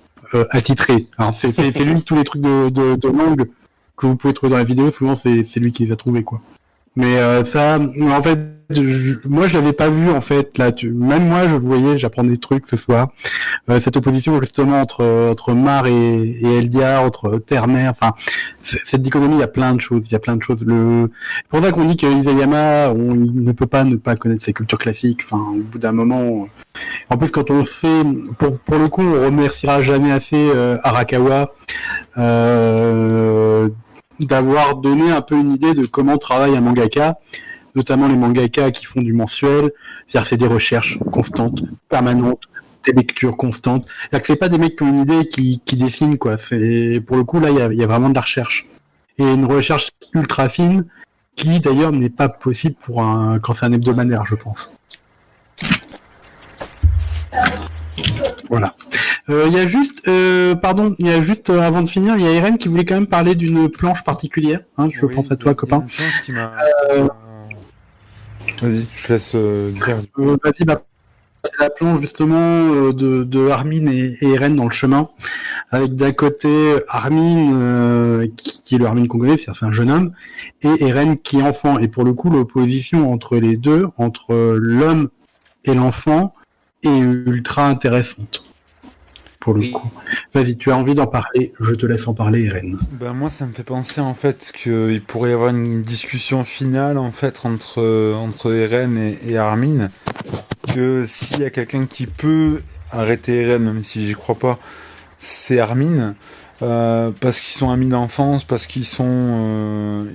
attitré. Alors, c'est lui, tous les trucs de langue que vous pouvez trouver dans la vidéo, souvent, c'est lui qui les a trouvés, quoi. Mais ça, en fait, moi je l'avais pas vu en fait là. Même moi, je voyais, j'apprends des trucs ce soir. Cette opposition justement entre Mar et Eldiar, entre terre-mer. Enfin, cette dichotomie, il y a plein de choses. C'est pour ça qu'on dit que Isayama, il ne peut pas ne pas connaître ses cultures classiques. Enfin, au bout d'un moment. En plus, quand on sait, pour le coup, on remerciera jamais assez Arakawa. D'avoir donné un peu une idée de comment travaille un mangaka, notamment les mangaka qui font du mensuel, c'est-à-dire c'est des recherches constantes, permanentes, des lectures constantes. C'est-à-dire que c'est pas des mecs qui ont une idée qui dessinent, quoi. C'est, pour le coup, là, il y a vraiment de la recherche. Et une recherche ultra fine, qui d'ailleurs n'est pas possible quand c'est un hebdomadaire, je pense. Voilà. Il y a juste, avant de finir, il y a Irène qui voulait quand même parler d'une planche particulière. Hein, je pense à toi, copain.
Une planche qui m'a... Vas-y, je laisse dire.
Vas-y, c'est la planche justement de Armin et Eren dans le chemin, avec d'un côté Armin qui est le Armin qu'on connaît, c'est-à-dire c'est un jeune homme, et Eren qui est enfant. Et pour le coup, l'opposition entre les deux, entre l'homme et l'enfant, est ultra intéressante. Pour le coup. Vas-y, tu as envie d'en parler, je te laisse en parler, Eren.
Ben moi, ça me fait penser en fait qu'il pourrait y avoir une discussion finale en fait entre Eren et Armin. Que s'il y a quelqu'un qui peut arrêter Eren, même si j'y crois pas, c'est Armin. Parce qu'ils sont amis d'enfance, parce qu'ils ils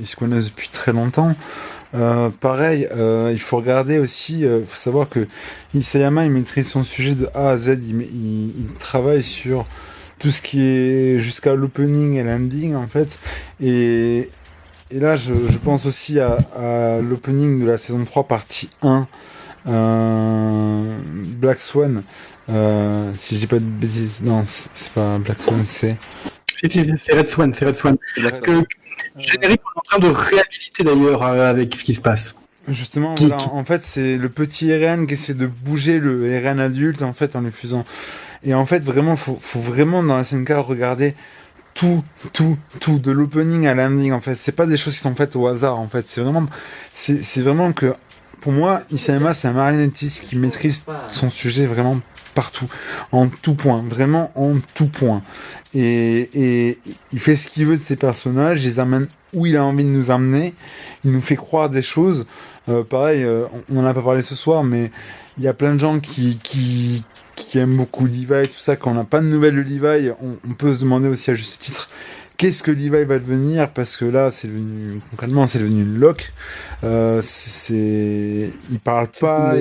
se connaissent depuis très longtemps. Pareil, il faut regarder aussi, faut savoir que Isayama il maîtrise son sujet de A à Z, il travaille sur tout ce qui est jusqu'à l'opening et l'ending en fait, et là je pense aussi à l'opening de la saison 3 partie 1, Black Swan, si je dis pas de bêtises, non c'est pas Black Swan, c'est
Red Swan. Générique, on est en train de réhabiliter d'ailleurs avec ce qui se passe.
Justement, voilà, en fait, c'est le petit Eren qui essaie de bouger le Eren adulte, en fait, en lui faisant. Et en fait, vraiment, faut vraiment dans la SNK regarder tout, de l'opening à l'ending, en fait. C'est pas des choses qui sont faites au hasard, en fait. C'est vraiment que, pour moi, Isayama, c'est un marionnettiste qui maîtrise son sujet vraiment partout, en tout point, vraiment en tout point. Et il fait ce qu'il veut de ses personnages, il les amène où il a envie de nous amener, il nous fait croire des choses. Pareil, on n'en a pas parlé ce soir, mais il y a plein de gens qui aiment beaucoup Levi, tout ça. Quand on n'a pas de nouvelles de Levi, on peut se demander aussi à juste titre qu'est-ce que Levi va devenir, parce que là, concrètement, c'est devenu une loque. Il parle pas,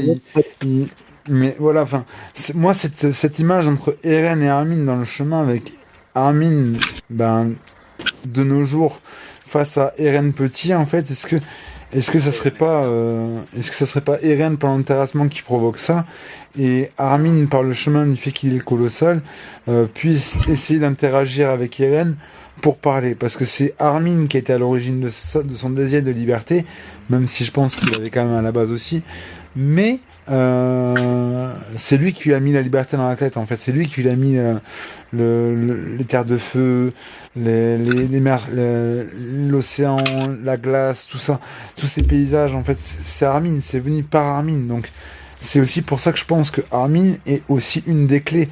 mais voilà, enfin, moi, cette image entre Eren et Armin dans le chemin, avec Armin, de nos jours, face à Eren petit, en fait, est-ce que ça serait pas Eren par l'enterrasement qui provoque ça, et Armin par le chemin du fait qu'il est le colossal puisse essayer d'interagir avec Eren pour parler, parce que c'est Armin qui était à l'origine de son désir de liberté, même si je pense qu'il avait quand même à la base aussi, mais c'est lui qui lui a mis la liberté dans la tête, en fait. C'est lui qui lui a mis les terres de feu, les mers, l'océan, la glace, tout ça, tous ces paysages, en fait. C'est Armin, c'est venu par Armin. Donc, c'est aussi pour ça que je pense que Armin est aussi une des clés,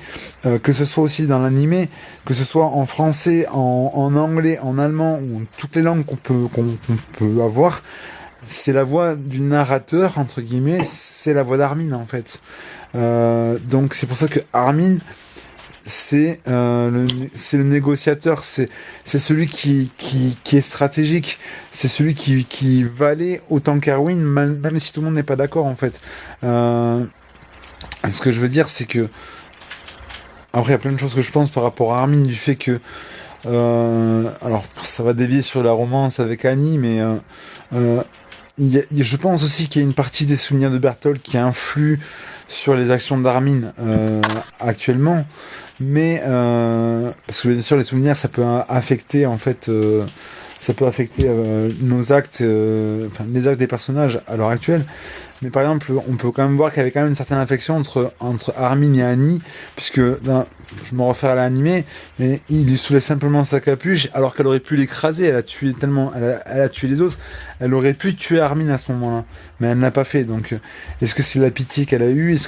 que ce soit aussi dans l'animé, que ce soit en français, en anglais, en allemand, ou en toutes les langues qu'on peut avoir. C'est la voix du narrateur, entre guillemets, c'est la voix d'Armin, en fait. Donc c'est pour ça que Armin, c'est le négociateur, c'est celui qui est stratégique, c'est celui qui va aller autant qu'Erwin, même si tout le monde n'est pas d'accord en fait. Ce que je veux dire, c'est que après il y a plein de choses que je pense par rapport à Armin, du fait que alors ça va dévier sur la romance avec Annie, mais je pense aussi qu'il y a une partie des souvenirs de Berthold qui influe sur les actions d'Armin actuellement, mais parce que bien sûr les souvenirs ça peut affecter en fait nos actes, les actes des personnages à l'heure actuelle. Mais par exemple, on peut quand même voir qu'il y avait quand même une certaine affection entre Armin et Annie, puisque je me refais à l'animé, mais il lui soulève simplement sa capuche, alors qu'elle aurait pu l'écraser. Elle a tué tellement, elle a tué les autres. Elle aurait pu tuer Armin à ce moment-là, mais elle ne l'a pas fait. Donc, est-ce que c'est la pitié qu'elle a eue?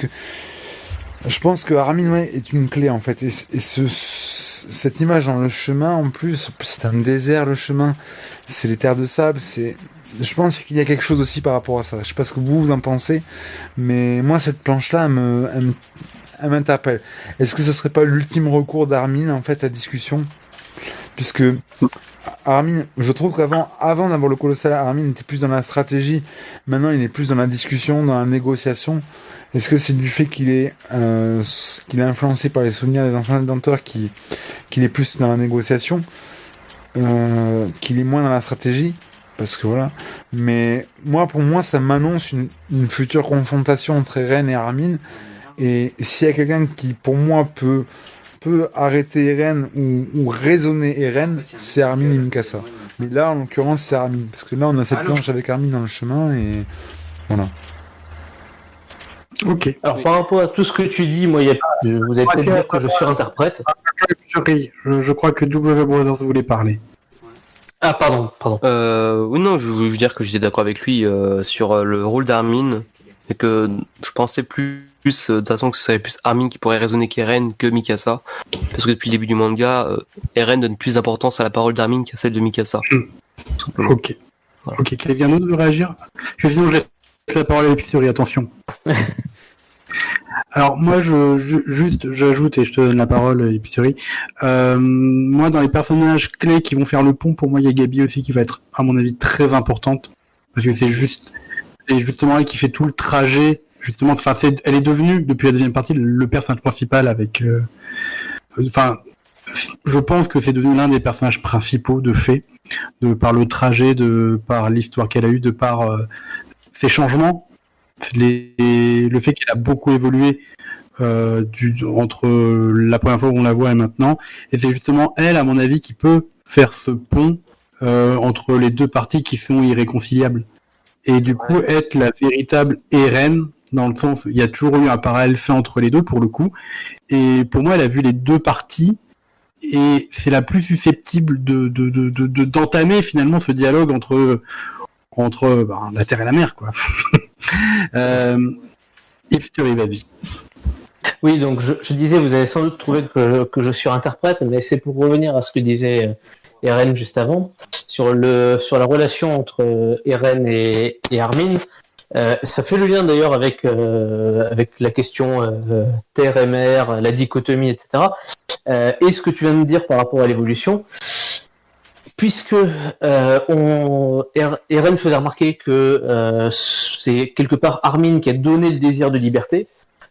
Je pense que Armin est une clé en fait, et cette image dans le chemin en plus, c'est un désert le chemin, c'est les terres de sable, je pense qu'il y a quelque chose aussi par rapport à ça. Je sais pas ce que vous en pensez, mais moi cette planche-là, elle m'interpelle. Est-ce que ce serait pas l'ultime recours d'Armin en fait, la discussion, puisque Armin, je trouve avant d'avoir le colossal, Armin était plus dans la stratégie. Maintenant, il est plus dans la discussion, dans la négociation. Est-ce que c'est du fait qu'il est influencé par les souvenirs des anciens détenteurs qu'il est plus dans la négociation, qu'il est moins dans la stratégie? Parce que voilà. Mais pour moi, ça m'annonce une future confrontation entre Eren et Armin. Et s'il y a quelqu'un qui, pour moi, peut arrêter Eren ou raisonner Eren, c'est Armin et Mikasa. Mais là, en l'occurrence, c'est Armin. Parce que là, on a cette planche avec Armin dans le chemin et voilà.
Ok.
Alors, par rapport à tout ce que tu dis, moi, vous avez peut-être dit que je surinterprète.
Je crois que W Brothers voulait parler.
Ah, pardon.
Oui, non, je veux dire que j'étais d'accord avec lui sur le rôle d'Armin, et que je pensais plus de toute façon que ce serait plus Armin qui pourrait raisonner qu'Eren que Mikasa, parce que depuis le début du manga, Eren donne plus d'importance à la parole d'Armin qu'à celle de Mikasa.
Ok. Voilà. Ok, quelqu'un d'autre veut réagir? Parce que sinon je laisse la parole à l'épicerie, attention. Alors moi j'ajoute et je te donne la parole, épicerie. Moi dans les personnages clés qui vont faire le pont, pour moi il y a Gabi aussi qui va être à mon avis très importante, parce que c'est justement elle qui fait tout le trajet. Justement, elle est devenue depuis la deuxième partie le personnage principal avec. Je pense que c'est devenu l'un des personnages principaux de fait, par le trajet, par l'histoire qu'elle a eue, par ses changements, le fait qu'elle a beaucoup évolué entre la première fois où on la voit et maintenant. Et c'est justement elle, à mon avis, qui peut faire ce pont entre les deux parties qui sont irréconciliables. Et du coup, être la véritable Eren, dans le sens où il y a toujours eu un parallèle fait entre les deux, pour le coup. Et pour moi, elle a vu les deux parties, et c'est la plus susceptible d'entamer finalement ce dialogue entre la terre et la mer, quoi. Hipstery, vas-y.
Oui, donc je disais, vous avez sans doute trouvé que je surinterprète, mais c'est pour revenir à ce que disait Eren juste avant, sur la relation entre Eren et Armin. Ça fait le lien d'ailleurs avec la question terre et mer, la dichotomie, etc. Et ce que tu viens de dire par rapport à l'évolution, puisque Eren faisait remarquer que c'est quelque part Armin qui a donné le désir de liberté.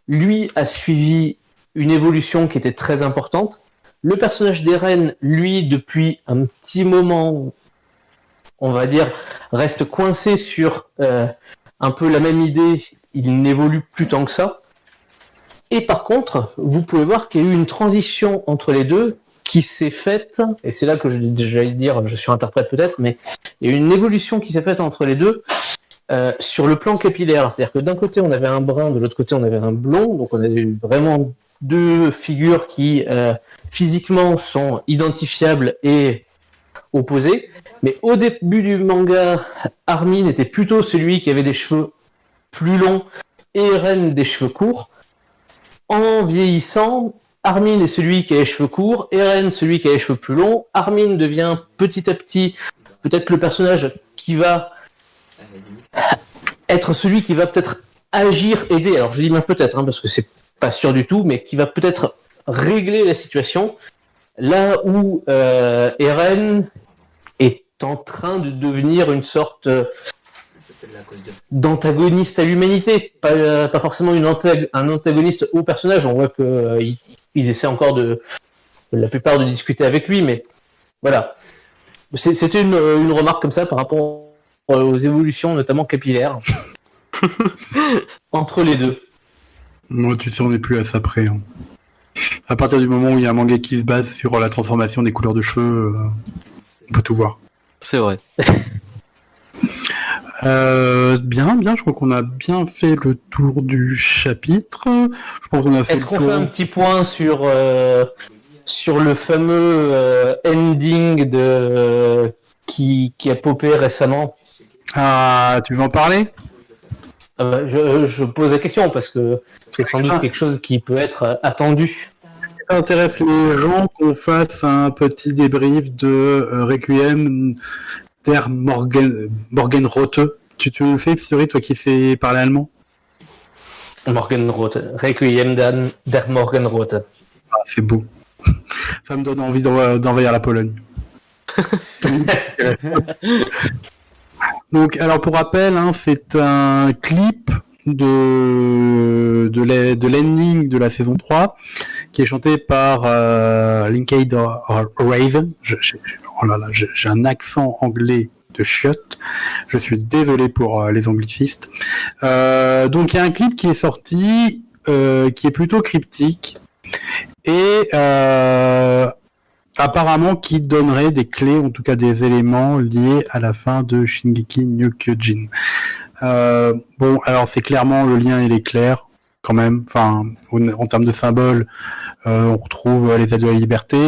Lui a suivi une évolution qui était très importante. Le personnage d'Eren, lui, depuis un petit moment, on va dire, reste coincé sur un peu la même idée. Il n'évolue plus tant que ça. Et par contre, vous pouvez voir qu'il y a eu une transition entre les deux qui s'est faite, et c'est là que j'allais dire, je surinterprète peut-être, mais il y a eu une évolution qui s'est faite entre les deux sur le plan capillaire. C'est-à-dire que d'un côté, on avait un brun, de l'autre côté, on avait un blond, donc on avait vraiment deux figures qui physiquement sont identifiables et opposées. Mais au début du manga, Armin était plutôt celui qui avait des cheveux plus longs et Eren des cheveux courts. En vieillissant, Armin est celui qui a les cheveux courts, Eren celui qui a les cheveux plus longs. Armin devient petit à petit peut-être le personnage qui va être celui qui va peut-être agir, aider. Alors je dis bien peut-être, parce que c'est pas sûr du tout, mais qui va peut-être régler la situation là où Eren est en train de devenir une sorte d'antagoniste à l'humanité, pas forcément un antagoniste au personnage. On voit que ils essaient encore la plupart de discuter avec lui, mais voilà. C'était une remarque comme ça par rapport aux évolutions, notamment capillaires, entre les deux.
Moi, tu sais, on n'est plus à ça près. Hein. À partir du moment où il y a un manga qui se base sur la transformation des couleurs de cheveux, on peut tout voir.
C'est vrai.
Bien, je crois qu'on a bien fait le tour du chapitre. Je pense qu'on a fait
Est-ce qu'on fait un petit point sur le fameux ending qui a popé récemment?
Ah, tu veux en parler?
Je pose la question parce que c'est sans doute quelque chose qui peut être attendu.
Ça intéresse les gens qu'on fasse un petit débrief de Requiem der Morgenröte. Tu le fais, Pstori, toi qui sais parler allemand?
Morgenröte. Requiem der Morgenröte.
Ah, c'est beau. Ça me donne envie d'envahir la Pologne. Donc, alors pour rappel, hein, c'est un clip de l'ending de la saison 3 qui est chanté par Linkade Raven. Oh là là, j'ai un accent anglais de chiotte. Je suis désolé pour les anglicistes. Donc il y a un clip qui est sorti qui est plutôt cryptique et apparemment qui donnerait des clés, en tout cas des éléments liés à la fin de Shingeki no Kyojin. Bon, alors c'est clairement, le lien il est clair quand même. Enfin, en termes de symboles, on retrouve les ailes de la liberté,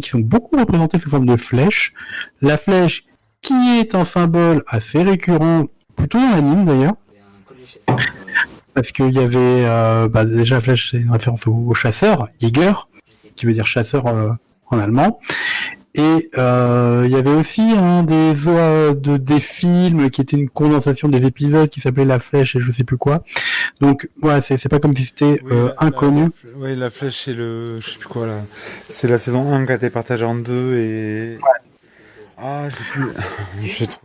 qui sont beaucoup représentées sous forme de flèches. La flèche qui est un symbole assez récurrent, plutôt dans l'anime d'ailleurs. Parce qu'il y avait déjà la flèche, c'est une référence au chasseur, Jäger, qui veut dire chasseur en allemand. Et il y avait aussi des films qui était une condensation des épisodes qui s'appelait La Flèche et je sais plus quoi. Donc ouais, c'est pas comme si c'était inconnu.
Oui, La Flèche, c'est je sais plus quoi là. C'est la saison 1 qui a été partagée en deux et...
Ouais.
Ah, j'ai plus... je trouve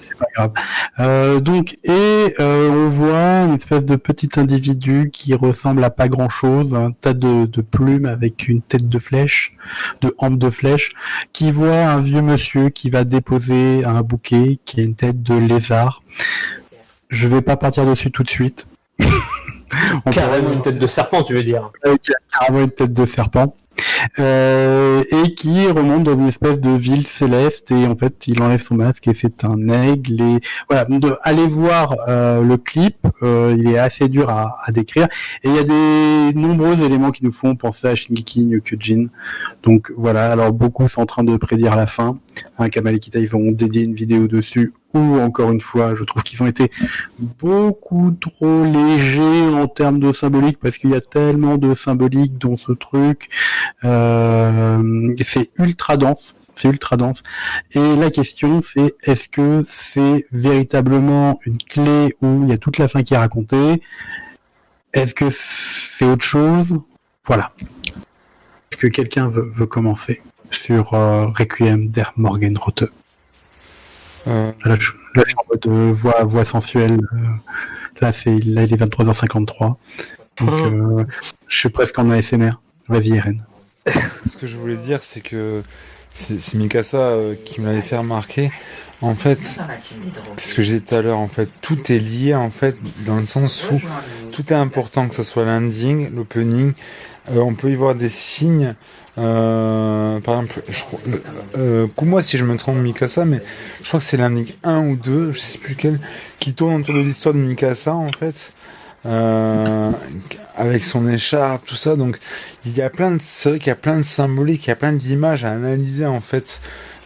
c'est pas grave. Donc on voit une espèce de petit individu qui ressemble à pas grand chose, un tas de plumes avec une tête de flèche, de hampe de flèche, qui voit un vieux monsieur qui va déposer un bouquet qui a une tête de lézard. Je vais pas partir dessus tout de suite.
Carrément une tête de serpent, tu veux dire?
Carrément une tête de serpent. Et qui remonte dans une espèce de ville céleste et en fait il enlève son masque et c'est un aigle et voilà, allez voir le clip, il est assez dur à décrire et il y a des nombreux éléments qui nous font penser à Shingeki no Kyojin. Donc voilà, alors beaucoup sont en train de prédire la fin, Kamal et Kita ils ont dédié une vidéo dessus où encore une fois je trouve qu'ils ont été beaucoup trop légers en termes de symbolique parce qu'il y a tellement de symbolique dans ce truc. C'est ultra dense. Et la question, c'est est-ce que c'est véritablement une clé où il y a toute la fin qui est racontée? Est-ce que c'est autre chose? Voilà. Est-ce que quelqu'un veut commencer sur Requiem der Morgenröte? Là, je suis en mode voix sensuelle. Là, il est 23h53. Donc, je suis presque en ASMR. Vas-y, Eren.
Ce que je voulais dire, c'est que c'est Mikasa qui me l'avait fait remarquer. En fait, c'est ce que je disais tout à l'heure. En fait, tout est lié en fait dans le sens où tout est important, que ce soit l'ending, l'opening. On peut y voir des signes. Par exemple, moi si je me trompe Mikasa, mais je crois que c'est l'ending 1 ou 2, je sais plus lequel, qui tourne autour de l'histoire de Mikasa en fait. Avec son écharpe, tout ça, donc c'est vrai qu'il y a plein de symboliques, il y a plein d'images à analyser en fait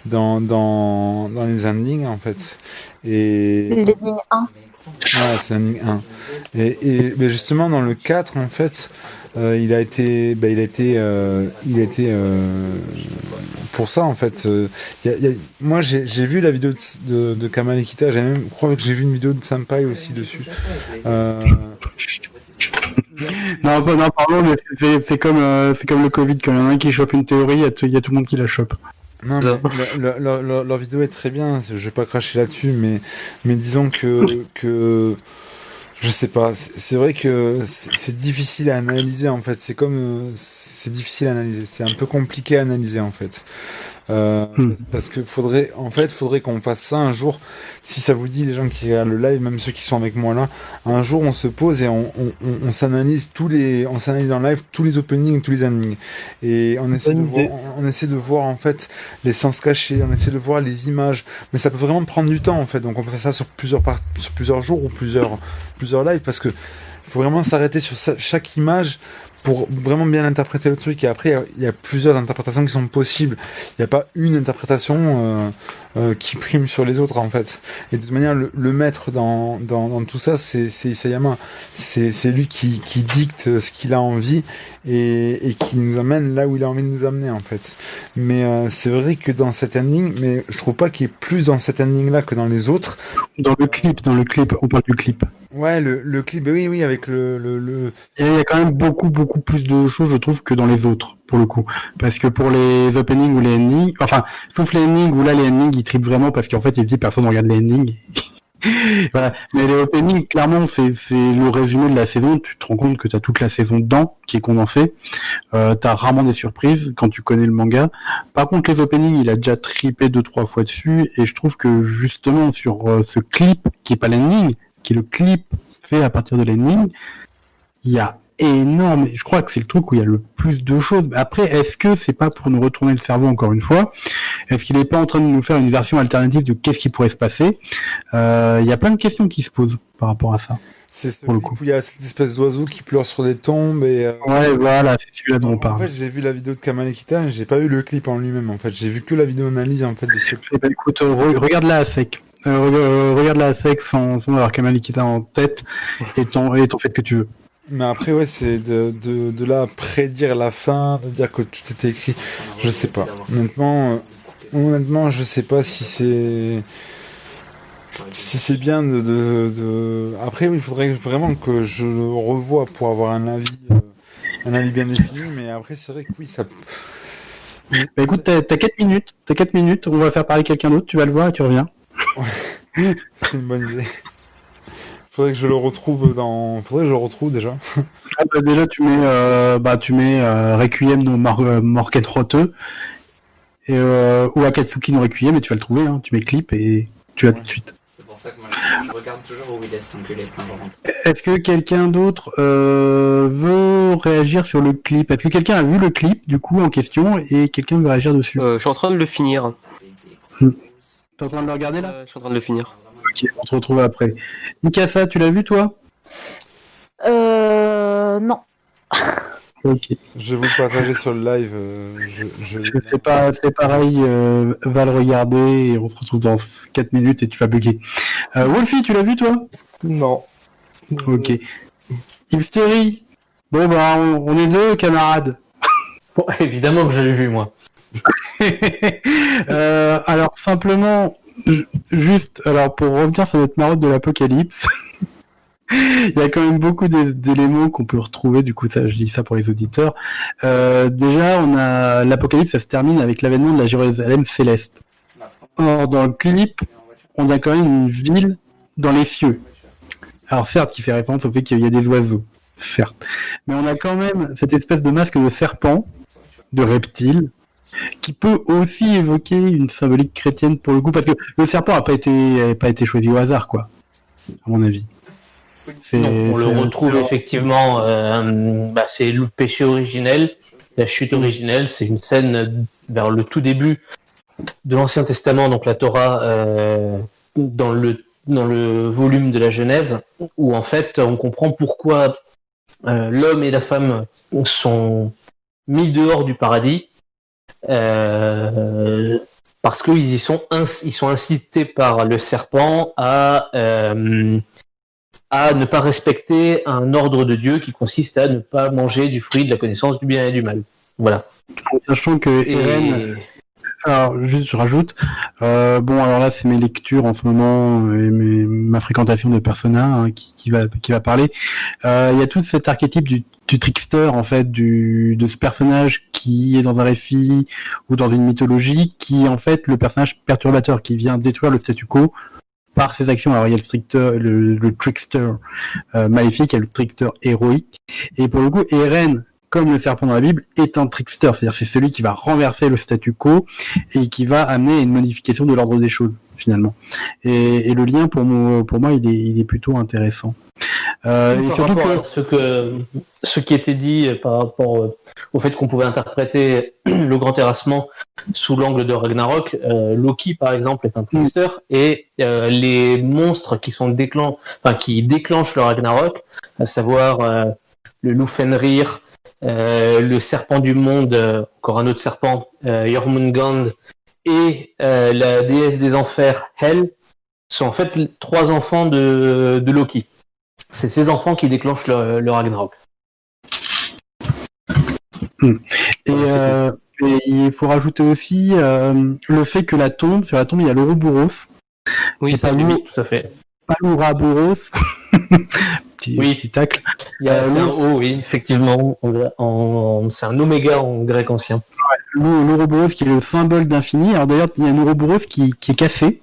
dans les endings en fait. Et
L'ending 1.
Ouais, c'est l'ending 1. Mais justement dans le 4 en fait, il a été pour ça en fait. Moi j'ai vu la vidéo de Kamal et Kita, je crois que j'ai vu une vidéo de Senpai aussi dessus.
Non, pardon, mais c'est comme le Covid, quand il y en a un qui chope une théorie, il y a tout le monde qui la chope.
Non,
Ça.
mais leur vidéo est très bien, je vais pas cracher là-dessus, mais disons que je sais pas, c'est vrai que c'est difficile à analyser en fait, c'est difficile à analyser, c'est un peu compliqué à analyser en fait. Parce que faudrait qu'on fasse ça un jour, si ça vous dit, les gens qui regardent le live, même ceux qui sont avec moi là, un jour on se pose et on s'analyse on s'analyse en live tous les openings, tous les endings, et on essaie de voir en fait les sens cachés, on essaie de voir les images, mais ça peut vraiment prendre du temps en fait, donc on peut faire ça sur plusieurs jours ou plusieurs lives, parce que faut vraiment s'arrêter sur chaque image pour vraiment bien interpréter le truc. Et après, il y a plusieurs interprétations qui sont possibles. Il n'y a pas une interprétation qui prime sur les autres, en fait. Et de toute manière, le maître dans tout ça, c'est Isayama. C'est lui qui dicte ce qu'il a envie et qui nous amène là où il a envie de nous amener, en fait. Mais c'est vrai que dans cet ending, mais je trouve pas qu'il y ait plus dans cet ending-là que dans les autres.
Dans le clip, on parle du clip.
Ouais, le clip, oui, avec le...
Et il y a quand même beaucoup plus de choses, je trouve, que dans les autres, pour le coup. Parce que pour les openings ou les endings, enfin, sauf les endings, où là, les endings, ils trippent vraiment, parce qu'en fait, ils disent personne regarde les endings. Voilà. Mais les openings, clairement, c'est le résumé de la saison. Tu te rends compte que t'as toute la saison dedans, qui est condensée. T'as rarement des surprises quand tu connais le manga. Par contre, les openings, il a déjà trippé 2-3 fois dessus, et je trouve que, justement, sur ce clip, qui est pas l'ending, qui est le clip fait à partir de l'ending, il y a énorme, je crois que c'est le truc où il y a le plus de choses. Après, est-ce que c'est pas pour nous retourner le cerveau encore une fois? Est-ce qu'il est pas en train de nous faire une version alternative de qu'est-ce qui pourrait se passer? Il y a plein de questions qui se posent par rapport à ça.
C'est ce
Pour le
clip
coup.
où il y a cette espèce d'oiseau qui pleure sur des tombes et...
Ouais, voilà, c'est celui-là dont on
En
parle.
fait, j'ai vu la vidéo de Kamalekita, j'ai pas vu le clip en lui-même, en fait. J'ai vu que la vidéo analyse, en fait, de ce clip.
Eh ben, écoute, regarde-la à sec. Regarde-la à sec sans avoir Kamalekita en tête et t'en fais ce que tu veux.
Mais après, ouais, c'est de là à prédire la fin, de dire que tout était écrit. Je sais pas. Honnêtement, je sais pas si c'est bien Après, il faudrait vraiment que je le revoie pour avoir un avis bien défini, mais après, c'est vrai que oui, ça...
Bah écoute, t'as 4 minutes. T'as 4 minutes, on va faire parler quelqu'un d'autre, tu vas le voir et tu reviens.
C'est une bonne idée. Faudrait que je le retrouve déjà.
Ah bah déjà tu mets Requiem no Morken Rote et ou Akatsuki no Requiem et tu vas le trouver, hein. Tu mets clip et tu l'as tout de suite.
C'est pour ça que moi je regarde toujours où il laisse s'enculer quand je rentre.
Est-ce que quelqu'un d'autre veut réagir sur le clip? Est-ce que quelqu'un a vu le clip du coup en question et quelqu'un veut réagir dessus?
Je suis en train de le finir.
T'es en train de le regarder là?
Je suis en train de le finir.
Ok, on se retrouve après. Mikasa, tu l'as vu toi?
Non.
Ok.
Je vais vous le partager sur le live.
C'est pareil, va le regarder et on se retrouve dans 4 minutes et tu vas bugger. Wolfie, tu l'as vu toi?
Non.
Ok. Hipstery. Bon bah on est deux camarades.
Bon, évidemment que je l'ai vu, moi.
Alors simplement, juste, alors pour revenir sur notre marotte de l'apocalypse, il y a quand même beaucoup d'éléments qu'on peut retrouver, du coup ça, je dis ça pour les auditeurs. Déjà, on a l'apocalypse, ça se termine avec l'avènement de la Jérusalem céleste. Or, dans le clip, on a quand même une ville dans les cieux. Alors certes, qui fait référence au fait qu'il y a des oiseaux, certes. Mais on a quand même cette espèce de masque de serpent, de reptile, qui peut aussi évoquer une symbolique chrétienne pour le coup, parce que le serpent n'a pas été choisi au hasard, quoi, à mon avis.
Non, on le retrouve effectivement, c'est le péché originel, la chute originelle, c'est une scène vers le tout début de l'Ancien Testament, donc la Torah, dans le volume de la Genèse, où en fait on comprend pourquoi l'homme et la femme sont mis dehors du paradis, parce qu'ils sont incités par le serpent à ne pas respecter un ordre de Dieu qui consiste à ne pas manger du fruit de la connaissance du bien et du mal. Voilà.
En sachant que Eren Alors, juste, je rajoute. Bon, alors là, c'est mes lectures en ce moment et ma fréquentation de Persona hein, qui va parler. Il y a tout cet archétype du trickster, en fait, de ce personnage qui est dans un récit ou dans une mythologie, qui est en fait le personnage perturbateur qui vient détruire le statu quo par ses actions. Alors, il y a le trickster maléfique, il y a le trickster héroïque. Et pour le coup, Eren, comme le serpent dans la Bible, est un trickster. C'est-à-dire c'est celui qui va renverser le statu quo et qui va amener une modification de l'ordre des choses, finalement. Et le lien, pour moi, il est plutôt intéressant. Et
Par
surtout
rapport
que...
à ce qui était dit par rapport au fait qu'on pouvait interpréter le grand terrassement sous l'angle de Ragnarok, Loki par exemple est un trickster et les monstres qui déclenchent le Ragnarok, à savoir le loup Fenrir, le serpent du monde, encore un autre serpent, Jormungand, et la déesse des enfers, Hel, sont en fait 3 enfants de Loki. C'est ces enfants qui déclenchent le Ragnarok.
Et il faut rajouter aussi le fait que sur la tombe, il y a l'Ouroboros.
Oui, ça,
Oui, tout à fait.
Pas l'Ouroboros. Petit tacle.
C'est un O, oui, effectivement. C'est un oméga en grec ancien.
L'Ouroboros qui est le symbole d'infini. Alors d'ailleurs, il y a un Ouroboros qui est cassé,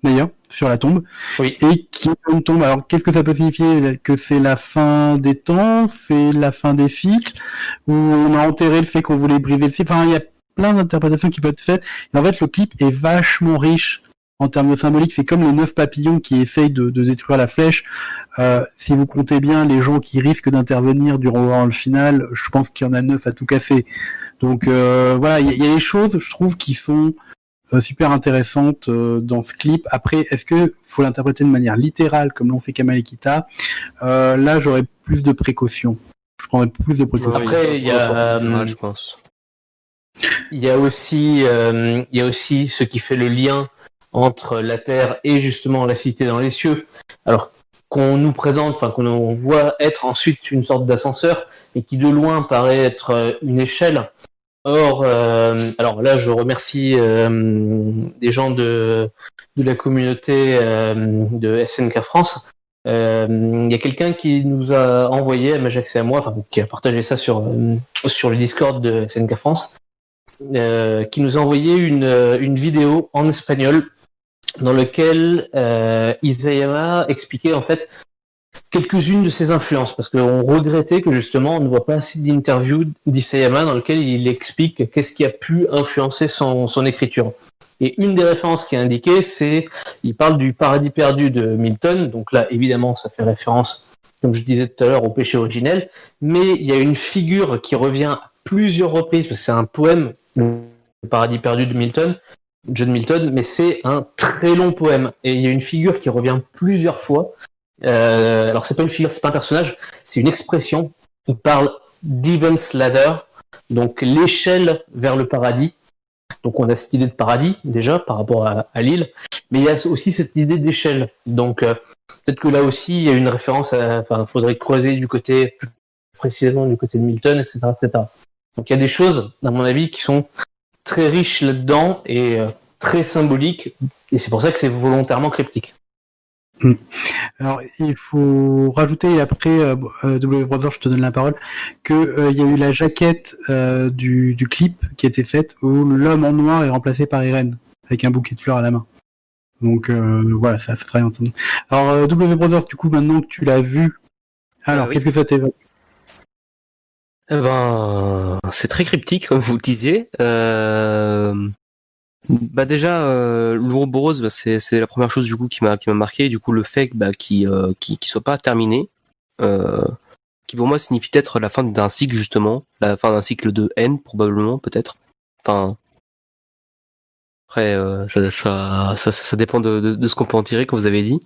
d'ailleurs, sur la tombe.
Oui.
Et qui est une tombe. Alors, qu'est-ce que ça peut signifier? Que c'est la fin des temps? C'est la fin des cycles? Ou on a enterré le fait qu'on voulait briser le cycle? Enfin, il y a plein d'interprétations qui peuvent être faites. Et en fait, le clip est vachement riche en termes de symbolique. C'est comme les 9 papillons qui essayent de détruire la flèche. Si vous comptez bien les gens qui risquent d'intervenir durant le final, je pense qu'il y en a 9 à tout casser. Donc voilà, il y a des choses, je trouve, qui sont super intéressantes dans ce clip. Après, est-ce que faut l'interpréter de manière littérale, comme l'ont fait Kamal et Kita? Là, j'aurais plus de précautions. Je prendrais plus de précautions.
Après, il y a,
je pense.
Il y a aussi ce qui fait le lien entre la Terre et justement la cité dans les cieux. Alors qu'on nous présente, enfin qu'on voit être ensuite une sorte d'ascenseur et qui de loin paraît être une échelle. Or, alors là, je remercie des gens de la communauté de SNK France. Il y a quelqu'un qui nous a envoyé à Majax et à moi, enfin qui a partagé ça sur le Discord de SNK France, qui nous a envoyé une vidéo en espagnol dans lequel Isayama expliquait en fait quelques-unes de ses influences, parce qu'on regrettait que justement on ne voit pas assez d'interviews d'Isayama dans lequel il explique qu'est-ce qui a pu influencer son écriture. Et une des références qui est indiquée, il parle du paradis perdu de Milton, donc là évidemment ça fait référence, comme je disais tout à l'heure, au péché originel, mais il y a une figure qui revient à plusieurs reprises, parce que c'est un poème, le paradis perdu de John Milton, mais c'est un très long poème, et il y a une figure qui revient plusieurs fois. Alors c'est pas une figure, c'est pas un personnage, c'est une expression. Il parle d'Even's Ladder, donc l'échelle vers le paradis. Donc on a cette idée de paradis déjà par rapport à l'île, mais il y a aussi cette idée d'échelle. Donc peut-être que là aussi il y a une référence. Enfin, faudrait creuser du côté plus précisément du côté de Milton, etc., etc. Donc il y a des choses, à mon avis, qui sont très riches là-dedans et très symboliques, et c'est pour ça que c'est volontairement cryptique.
Alors, il faut rajouter, après, W Brother, je te donne la parole, que il y a eu la jaquette du clip qui a été faite où l'homme en noir est remplacé par Eren, avec un bouquet de fleurs à la main. Donc voilà, ça fait très entendu. Alors, W Brothers, du coup, maintenant que tu l'as vu, alors,
oui.
qu'est-ce que ça t'évoque?
Eh ben, c'est très cryptique, comme vous le disiez. Bah déjà, l'Ouroboros, bah, c'est la première chose du coup qui m'a marqué. Du coup, le fait qu'il soit pas terminé, qui pour moi signifie peut-être la fin d'un cycle justement, la fin d'un cycle de haine probablement peut-être. Enfin, après ça dépend de ce qu'on peut en tirer, comme vous avez dit.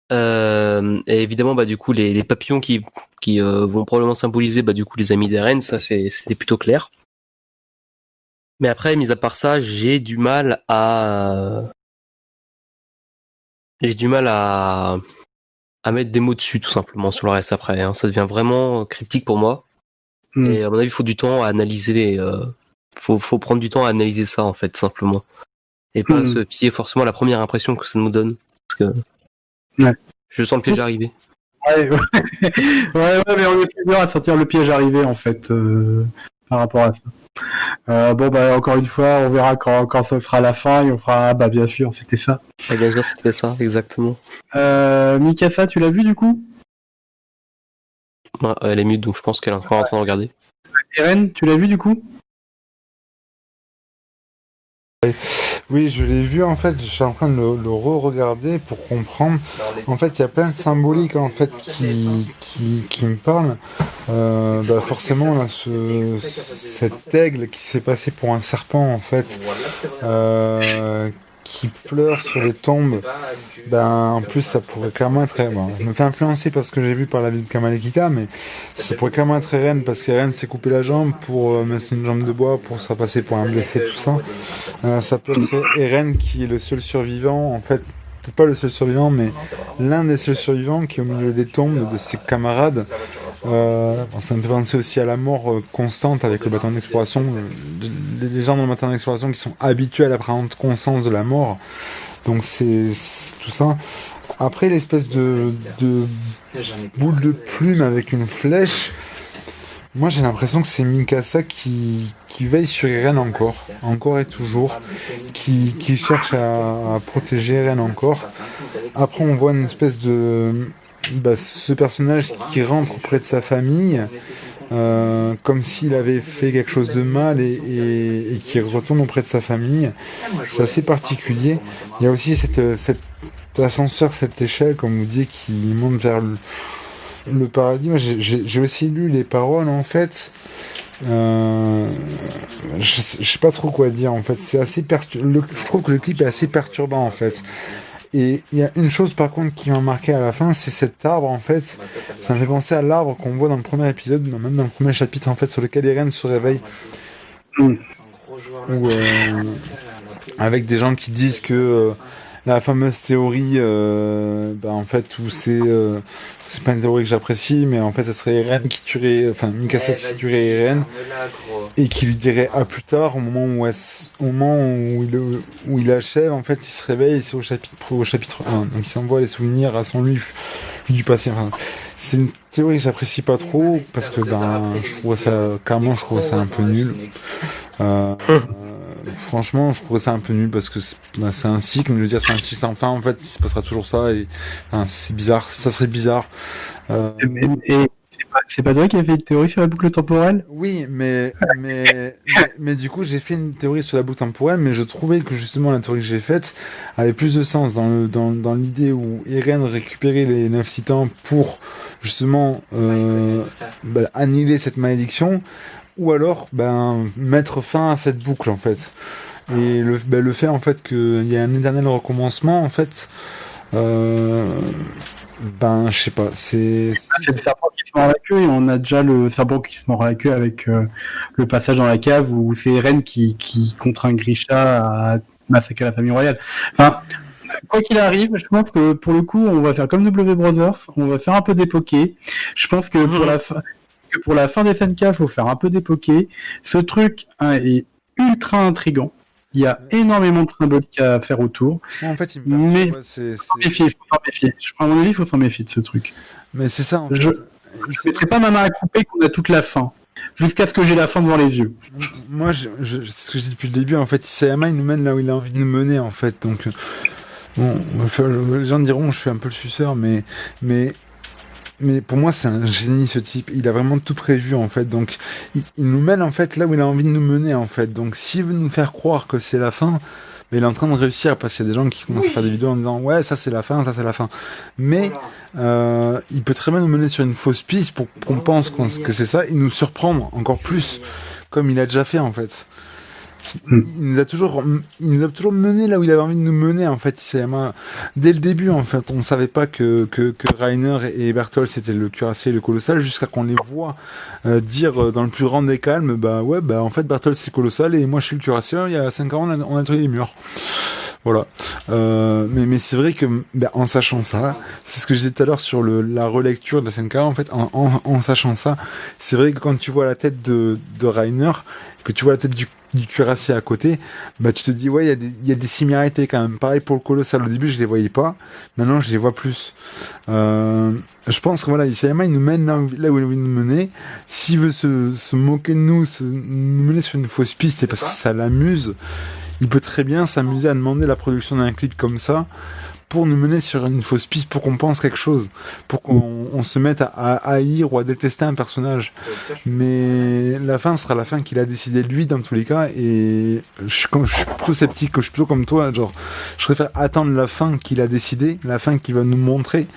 Et évidemment, bah du coup les papillons qui vont probablement symboliser du coup les amis d'Eren, ça c'était plutôt clair. Mais après, mis à part ça, j'ai du mal à mettre des mots dessus, tout simplement, sur le reste après. Hein. Ça devient vraiment cryptique pour moi. Et à mon avis, il faut du temps à analyser faut prendre du temps à analyser ça en fait simplement et pas se fier forcément à la première impression que ça nous donne parce que je sens le piège arriver.
Ouais, mais on est plusieurs à sentir le piège arriver en fait par rapport à ça. Bon bah encore une fois, on verra quand ce sera la fin et on fera bah bien sûr c'était ça.
Et bien sûr c'était ça exactement.
Mikasa, tu l'as vu du coup?
Ouais, elle est mute donc je pense qu'elle est encore en train de regarder.
Eren, tu l'as vu du coup?
Oui, je l'ai vu en fait, je suis en train de le re-regarder pour comprendre. En fait, il y a plein de symboliques en fait qui me parlent. Bah forcément, là, cet aigle qui se fait passer pour un serpent en fait, qui pleure sur les tombes, ben en plus ça pourrait clairement être... Bon, je me fais influencer parce que j'ai vu par la vie de Kamalekita, mais ça pourrait clairement être Eren, parce qu'Eren s'est coupé la jambe pour mettre une jambe de bois, pour se passer pour un blessé, tout ça. Ça peut être Eren qui est le seul survivant, en fait, peut-être pas le seul survivant, mais l'un des seuls survivants qui est au milieu des tombes de ses camarades. Ça me fait penser aussi à la mort constante avec le bâton d'exploration. Les gens dans le bâton d'exploration qui sont habitués à la prendre conscience de la mort. Donc c'est tout ça. Après l'espèce de boule de plume avec une flèche, moi j'ai l'impression que c'est Mikasa qui veille sur Eren encore et toujours, qui cherche à protéger Eren encore. Après on voit une espèce de... ce personnage qui rentre près de sa famille, comme s'il avait fait quelque chose de mal et qui retourne auprès de sa famille. C'est assez particulier. Il y a aussi cet ascenseur, cette échelle, comme vous dites, qui monte vers le paradis. Moi, j'ai aussi lu les paroles, en fait. Je sais pas trop quoi dire, en fait. C'est assez je trouve que le clip est assez perturbant, en fait. Et il y a une chose par contre qui m'a marqué à la fin, c'est cet arbre en fait. Ça me fait penser à l'arbre qu'on voit dans le premier épisode, même dans le premier chapitre en fait, sur lequel Eren se réveille. Avec des gens qui disent que la fameuse théorie, en fait, où c'est pas une théorie que j'apprécie, mais en fait, ça serait Eren qui tuerait, enfin Mikasa qui tuerait Eren et qui lui dirait à plus tard, au moment où il achève, en fait, il se réveille, c'est au chapitre 1, donc il s'envoie les souvenirs à son lui du passé. Enfin, c'est une théorie que j'apprécie pas trop parce que je trouve ça un peu nul. Franchement, je trouve ça un peu nul parce que c'est un cycle, mais je veux dire, c'est un cycle sans fin, en fait, il se passera toujours ça, et c'est bizarre, ça serait bizarre.
Et c'est pas toi qui as fait une théorie sur la boucle temporelle?
Oui, mais du coup, j'ai fait une théorie sur la boucle temporelle, mais je trouvais que justement la théorie que j'ai faite avait plus de sens dans l'idée où Eren récupérait les 9 titans pour justement annihiler cette malédiction, ou alors mettre fin à cette boucle en fait. Et le fait en fait qu'il y a un éternel recommencement en fait, je sais pas, c'est
le serpent qui se mord la queue, et on a déjà le serpent qui se mord la queue avec le passage dans la cave où c'est Eren qui contraint Grisha à massacrer la famille royale. Enfin, quoi qu'il arrive, je pense que pour le coup, on va faire comme W Brothers, on va faire un peu d'époquer. Je pense que pour la fin des SNK, il faut faire un peu d'époquer. Ce truc est ultra intriguant. Il y a énormément de symboliques à faire autour.
En fait, il
me méfier. À mon avis, il faut s'en méfier de ce truc.
Mais c'est ça, en fait.
Je mettrai pas ma main à couper qu'on a toute la fin. Jusqu'à ce que j'ai la fin devant les yeux.
Moi, c'est ce que je dis depuis le début. En fait, Isayama, il nous mène là où il a envie de nous mener, en fait. Donc, les gens diront, je fais un peu le suceur, mais pour moi, c'est un génie, ce type. Il a vraiment tout prévu, en fait. Donc, il nous mène, en fait, là où il a envie de nous mener, en fait. Donc, s'il veut nous faire croire que c'est la fin, mais il est en train de réussir, parce qu'il y a des gens qui commencent à faire des vidéos en disant, ouais, ça c'est la fin, ça c'est la fin. Mais, il peut très bien nous mener sur une fausse piste pour qu'on pense que c'est ça, et nous surprendre encore plus, comme il a déjà fait, en fait. Il nous a toujours mené là où il avait envie de nous mener, en fait, Isayama. Dès le début, en fait, on savait pas que Reiner et Bertholdt c'était le cuirassier et le colossal, jusqu'à qu'on les voit dire dans le plus grand des calmes, en fait, Bertholdt c'est colossal et moi je suis le cuirassier, il y a 5 ans on a nettoyé les murs. Voilà. Mais c'est vrai que en sachant ça, c'est ce que je disais tout à l'heure sur la relecture de la scène en fait, en sachant ça, c'est vrai que quand tu vois la tête de Rainer, que tu vois la tête du cuirassé à côté, bah tu te dis ouais, il y a des similarités quand même. Pareil pour le colossal, au début je les voyais pas, maintenant je les vois plus. Je pense que voilà, Isayama il nous mène là où il veut nous mener. S'il veut se moquer de nous, nous mener sur une fausse piste, c'est parce que ça l'amuse. Il peut très bien s'amuser à demander la production d'un clip comme ça pour nous mener sur une fausse piste, pour qu'on pense quelque chose, pour qu'on se mette à haïr ou à détester un personnage. Mais la fin sera la fin qu'il a décidé lui dans tous les cas, et je suis plutôt sceptique, je suis plutôt comme toi, genre je préfère attendre la fin qu'il a décidé, la fin qu'il va nous montrer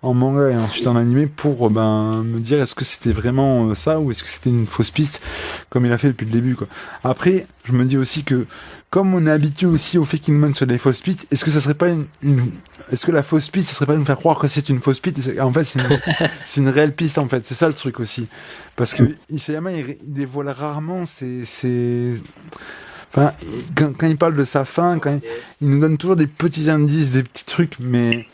en manga et ensuite en animé pour me dire est-ce que c'était vraiment ça ou est-ce que c'était une fausse piste comme il a fait depuis le début, quoi. Après je me dis aussi que comme on est habitué aussi au fait qu'il nous mène sur des fausses pistes, est-ce que ça serait pas est-ce que la fausse piste ça serait pas de nous faire croire que c'est une fausse piste et en fait c'est une réelle piste, en fait, c'est ça le truc aussi, parce que Isayama il dévoile rarement enfin, quand il parle de sa fin, il nous donne toujours des petits indices, des petits trucs, mais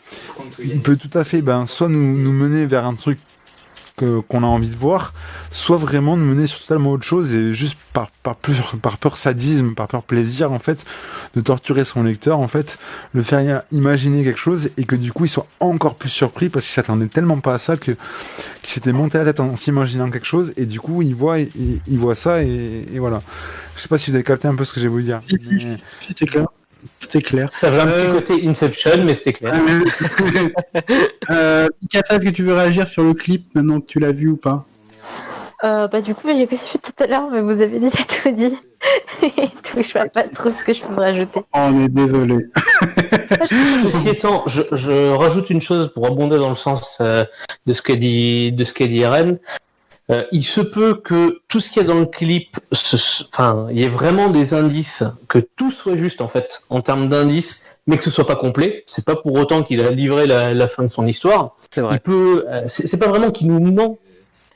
il peut tout à fait soit nous mener vers un truc qu'on a envie de voir, soit vraiment nous mener sur totalement autre chose et juste par peur sadisme, par peur plaisir, en fait, de torturer son lecteur, en fait, le faire imaginer quelque chose et que du coup il soit encore plus surpris parce qu'il s'attendait tellement pas à ça qu'il s'était monté la tête en s'imaginant quelque chose et du coup il voit ça et voilà. Je sais pas si vous avez capté un peu ce que j'ai voulu dire.
Si, c'est clair. C'est clair.
Ça avait un petit côté Inception, mais c'était clair.
Kata, est-ce que tu veux réagir sur le clip maintenant que tu l'as vu ou pas?
Du coup, j'ai aussi vu tout à l'heure, mais vous avez déjà tout dit. Et tout, je vois pas trop ce que je peux rajouter.
On est désolé.
Ceci étant, je rajoute une chose pour rebondir dans le sens de ce qu'a dit Eren. Il se peut que tout ce qu'il y a dans le clip, il y ait vraiment des indices, que tout soit juste en fait en termes d'indices, mais que ce soit pas complet. C'est pas pour autant qu'il a livré la fin de son histoire.
C'est vrai.
C'est pas vraiment qu'il nous ment,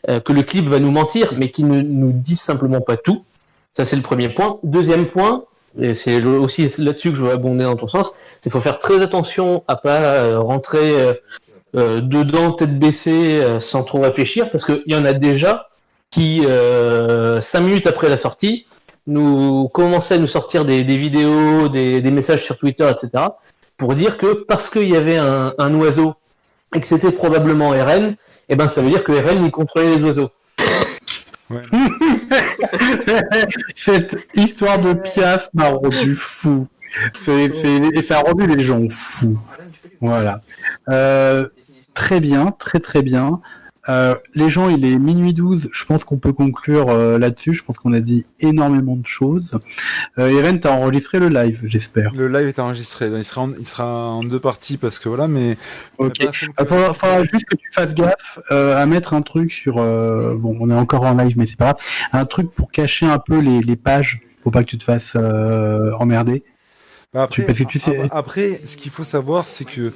que le clip va nous mentir, mais qu'il ne nous dise simplement pas tout. Ça c'est le premier point. Deuxième point, et c'est aussi là-dessus que je veux abonder dans ton sens, c'est qu'il faut faire très attention à pas rentrer dedans tête baissée sans trop réfléchir, parce qu'il y en a déjà qui 5 minutes après la sortie nous commençaient à nous sortir des vidéos, des messages sur Twitter, etc., pour dire que parce qu'il y avait un oiseau et que c'était probablement Eren, et ben ça veut dire que Eren il contrôlait les oiseaux.
Ouais.
Cette histoire de Piaf m'a rendu fou. Et ça a rendu les gens fous. Voilà. Très bien, très très bien. Les gens, il est minuit 12, je pense qu'on peut conclure là-dessus, je pense qu'on a dit énormément de choses. Eren, t'as enregistré le live, j'espère.
Le live est enregistré, il sera en 2 parties parce que voilà, mais...
Ok, il faudra juste que tu fasses gaffe à mettre un truc sur... bon, on est encore en live, mais c'est pas grave. Un truc pour cacher un peu les pages, pour pas que tu te fasses emmerder.
Après,
Parce que tu sais...
après, ce qu'il faut savoir, c'est que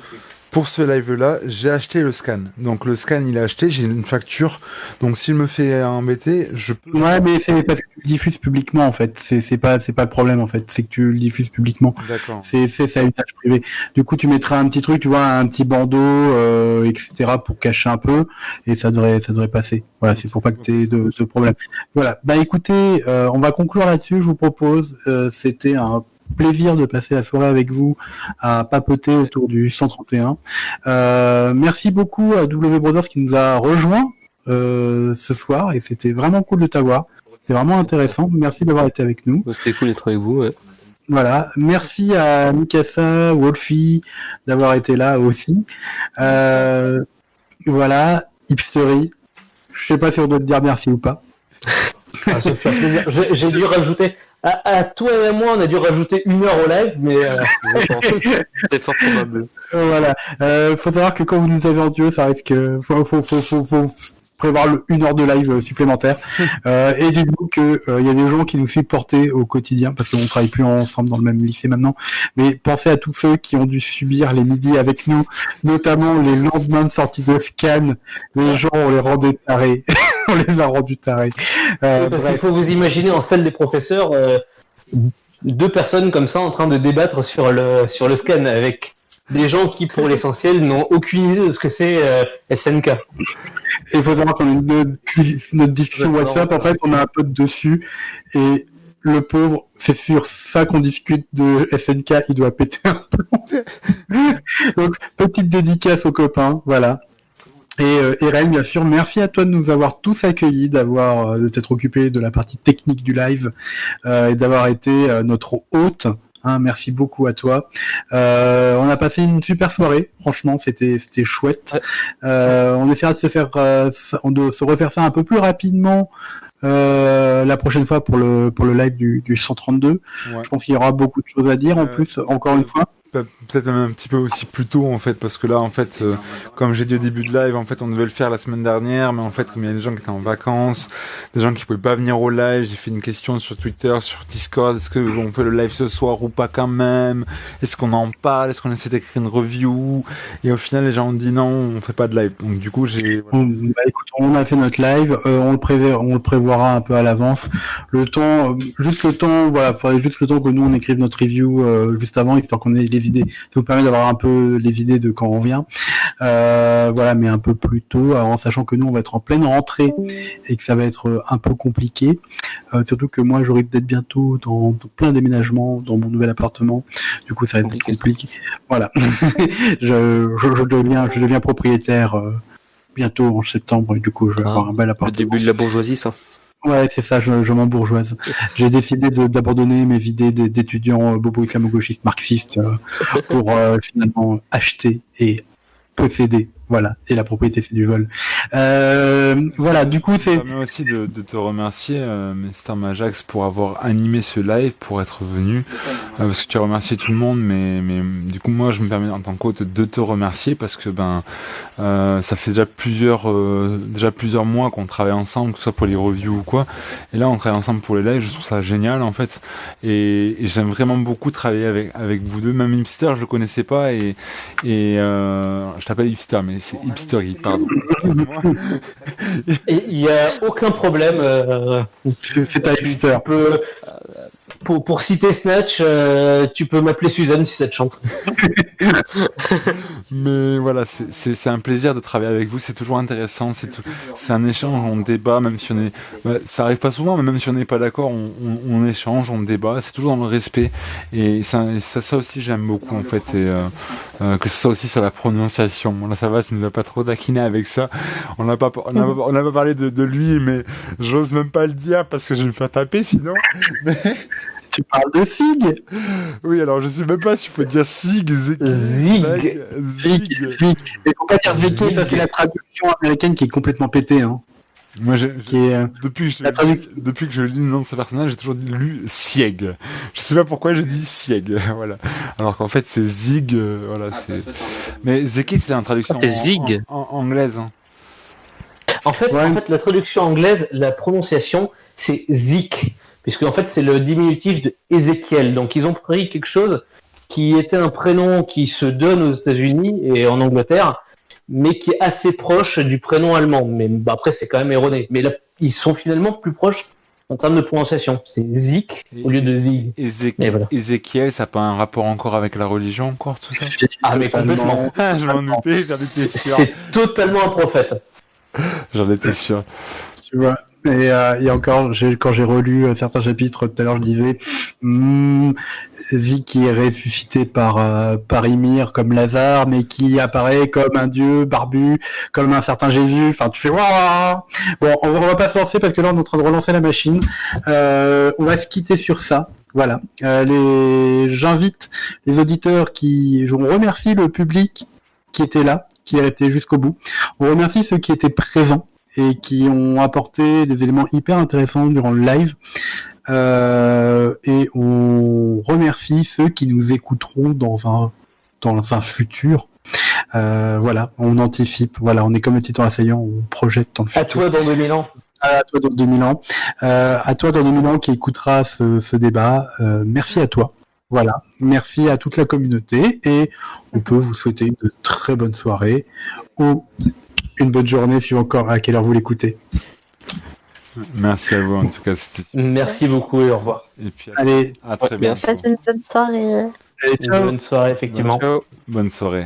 pour ce live-là, j'ai acheté le scan. Donc le scan, il est acheté, j'ai une facture. Donc s'il me fait embêter, je peux...
Ouais, mais c'est parce que tu le diffuses publiquement, en fait. C'est pas le problème, en fait. C'est que tu le diffuses publiquement.
D'accord.
C'est ça, usage privé. Du coup, tu mettras un petit truc, tu vois, un petit bandeau, etc., pour cacher un peu, et ça devrait passer. Voilà, c'est pour pas que tu aies de problème. Voilà. Bah écoutez, on va conclure là-dessus. Je vous propose, c'était un plaisir de passer la soirée avec vous à papoter autour du 131. Merci beaucoup à W Brothers qui nous a rejoint ce soir, et c'était vraiment cool de t'avoir. C'est vraiment intéressant. Merci d'avoir été avec nous.
C'était cool d'être avec vous. Ouais.
Voilà. Merci à Mikasa, Wolfie d'avoir été là aussi. Voilà. Hipstery. Je sais pas si on doit te dire merci ou pas.
Ah, ça fait plaisir. J'ai dû rajouter... À toi et à moi, on a dû rajouter 1 heure au live, mais
C'est fort probable.
Voilà. Faut savoir que quand vous nous avez en duo, ça risque. Faut prévoir 1 heure de live supplémentaire. Et dites-vous que y a des gens qui nous supportaient au quotidien, parce qu'on travaille plus ensemble dans le même lycée maintenant. Mais pensez à tous ceux qui ont dû subir les midis avec nous, notamment les lendemains de sortie de scan. Les gens, on les rendait tarés. On les a rendus tarés.
parce qu'il faut vous imaginer en salle des professeurs, deux personnes comme ça en train de débattre sur le scan avec des gens qui, pour l'essentiel, n'ont aucune idée de ce que c'est SNK.
Et il faut savoir qu'on a notre discussion WhatsApp, en fait, on a un peu dessus, et le pauvre, c'est sur ça qu'on discute de SNK, il doit péter un plomb. Donc, petite dédicace aux copains, voilà. Et Eren, bien sûr, merci à toi de nous avoir tous accueillis, de t'être occupé de la partie technique du live, et d'avoir été notre hôte. Hein, merci beaucoup à toi. On a passé une super soirée, franchement, c'était chouette. On essaiera de se refaire ça un peu plus rapidement la prochaine fois pour le live du 132.
Ouais.
Je pense qu'il y aura beaucoup de choses à dire en plus, encore une fois.
Peut-être même un petit peu aussi plus tôt en fait, parce que là en fait, comme j'ai dit au début de live, en fait on devait le faire la semaine dernière, mais en fait comme il y a des gens qui étaient en vacances, des gens qui pouvaient pas venir au live, j'ai fait une question sur Twitter, sur Discord, est-ce que on fait le live ce soir ou pas quand même, est-ce qu'on en parle, est-ce qu'on essaie d'écrire une review, et au final les gens ont dit non, on fait pas de live, donc du coup j'ai...
Bah, écoute, on a fait notre live, on le prévoira un peu à l'avance. Juste le temps que nous on écrive notre review juste avant, histoire qu'on ait les idées. Ça vous permet d'avoir un peu les idées de quand on vient. Voilà, mais un peu plus tôt, en sachant que nous on va être en pleine rentrée et que ça va être un peu compliqué. Surtout que moi je risque d'être bientôt dans plein déménagements dans mon nouvel appartement. Du coup ça va être compliqué. Voilà. je deviens propriétaire bientôt en septembre, et du coup je vais avoir un bel appartement.
Le début de la bourgeoisie, ça.
Ouais, c'est ça, je m'embourgeoise. J'ai décidé d'abandonner mes idées d'étudiants bobo-islamo-gauchistes marxistes pour finalement acheter et posséder. Voilà, et la propriété c'est du vol. Voilà, du coup c'est...
Ça permet aussi de te remercier, Mr. Majax, pour avoir animé ce live, pour être venu, parce que tu as remercié tout le monde, mais du coup moi je me permets en tant qu'hôte de te remercier, parce que ça fait déjà plusieurs mois qu'on travaille ensemble, que ce soit pour les reviews ou quoi, et là on travaille ensemble pour les lives, je trouve ça génial en fait, et j'aime vraiment beaucoup travailler avec vous deux, même Hipster je le connaissais pas, et je t'appelle Hipster, mais c'est Hipstery, pardon.
Et il n'y a aucun problème.
C'est à Hipster.
Pour citer Snatch, tu peux m'appeler Suzanne si ça te chante.
Mais voilà, c'est un plaisir de travailler avec vous, c'est toujours intéressant, c'est un échange, on débat, même si ça arrive pas souvent, mais même si on n'est pas d'accord, on échange, on débat, c'est toujours dans le respect, et ça aussi j'aime beaucoup en fait, et que ça aussi sur la prononciation. Bon, là ça va, tu nous as pas trop taquiné avec ça, on n'a pas parlé de lui, mais j'ose même pas le dire parce que je vais me faire taper sinon. Mais...
Tu parles de Sig?
Oui, alors je sais même pas s'il faut dire Sig,
Zig.
Il faut pas dire Zeke, ça c'est la traduction américaine qui est complètement pétée. Hein.
Moi, depuis que je lis le nom de ce personnage, j'ai toujours lu Sieg. Je sais pas pourquoi je dis Sieg, voilà. Alors qu'en fait c'est Zig, voilà. Mais Zeke c'est une traduction anglaise. Hein.
En fait, la traduction anglaise, la prononciation, c'est Zik. Puisque en fait c'est le diminutif de Ézéchiel. Donc ils ont pris quelque chose qui était un prénom qui se donne aux États-Unis et en Angleterre, mais qui est assez proche du prénom allemand. Mais après c'est quand même erroné. Mais là ils sont finalement plus proches en termes de prononciation. C'est Zik au lieu de Zig.
Ézéchiel, ça n'a pas un rapport encore avec la religion encore tout ça?
Ah mais complètement.
Je m'en doutais, j'en étais sûr.
C'est totalement un prophète.
J'en étais sûr.
Tu vois. Et encore, quand j'ai relu certains chapitres tout à l'heure, je disais vie qui est ressuscité par Ymir comme Lazare, mais qui apparaît comme un dieu barbu, comme un certain Jésus. Enfin, tu fais waouh. Bon, on va pas se lancer parce que là on est en train de relancer la machine. On va se quitter sur ça. Voilà. J'invite les auditeurs on remercie le public qui était là, qui est resté jusqu'au bout. On remercie ceux qui étaient présents et qui ont apporté des éléments hyper intéressants durant le live. Et on remercie ceux qui nous écouteront dans un futur. Voilà, on anticipe. Voilà, on est comme le titan assaillant, on projette dans le futur.
À toi dans 2000 ans.
À toi dans 2000 ans. À toi dans 2000 ans qui écoutera ce débat. Merci à toi. Voilà, merci à toute la communauté et on peut vous souhaiter une très bonne soirée ou une bonne journée suivant encore à quelle heure vous l'écoutez.
Merci à vous, en tout cas, c'était super.
Merci beaucoup et au revoir.
Et puis
Allez,
à très
Ouais,
bientôt.
Passe une bonne soirée.
allez, ciao.
Bonne soirée, effectivement.
Ciao.
Bonne soirée.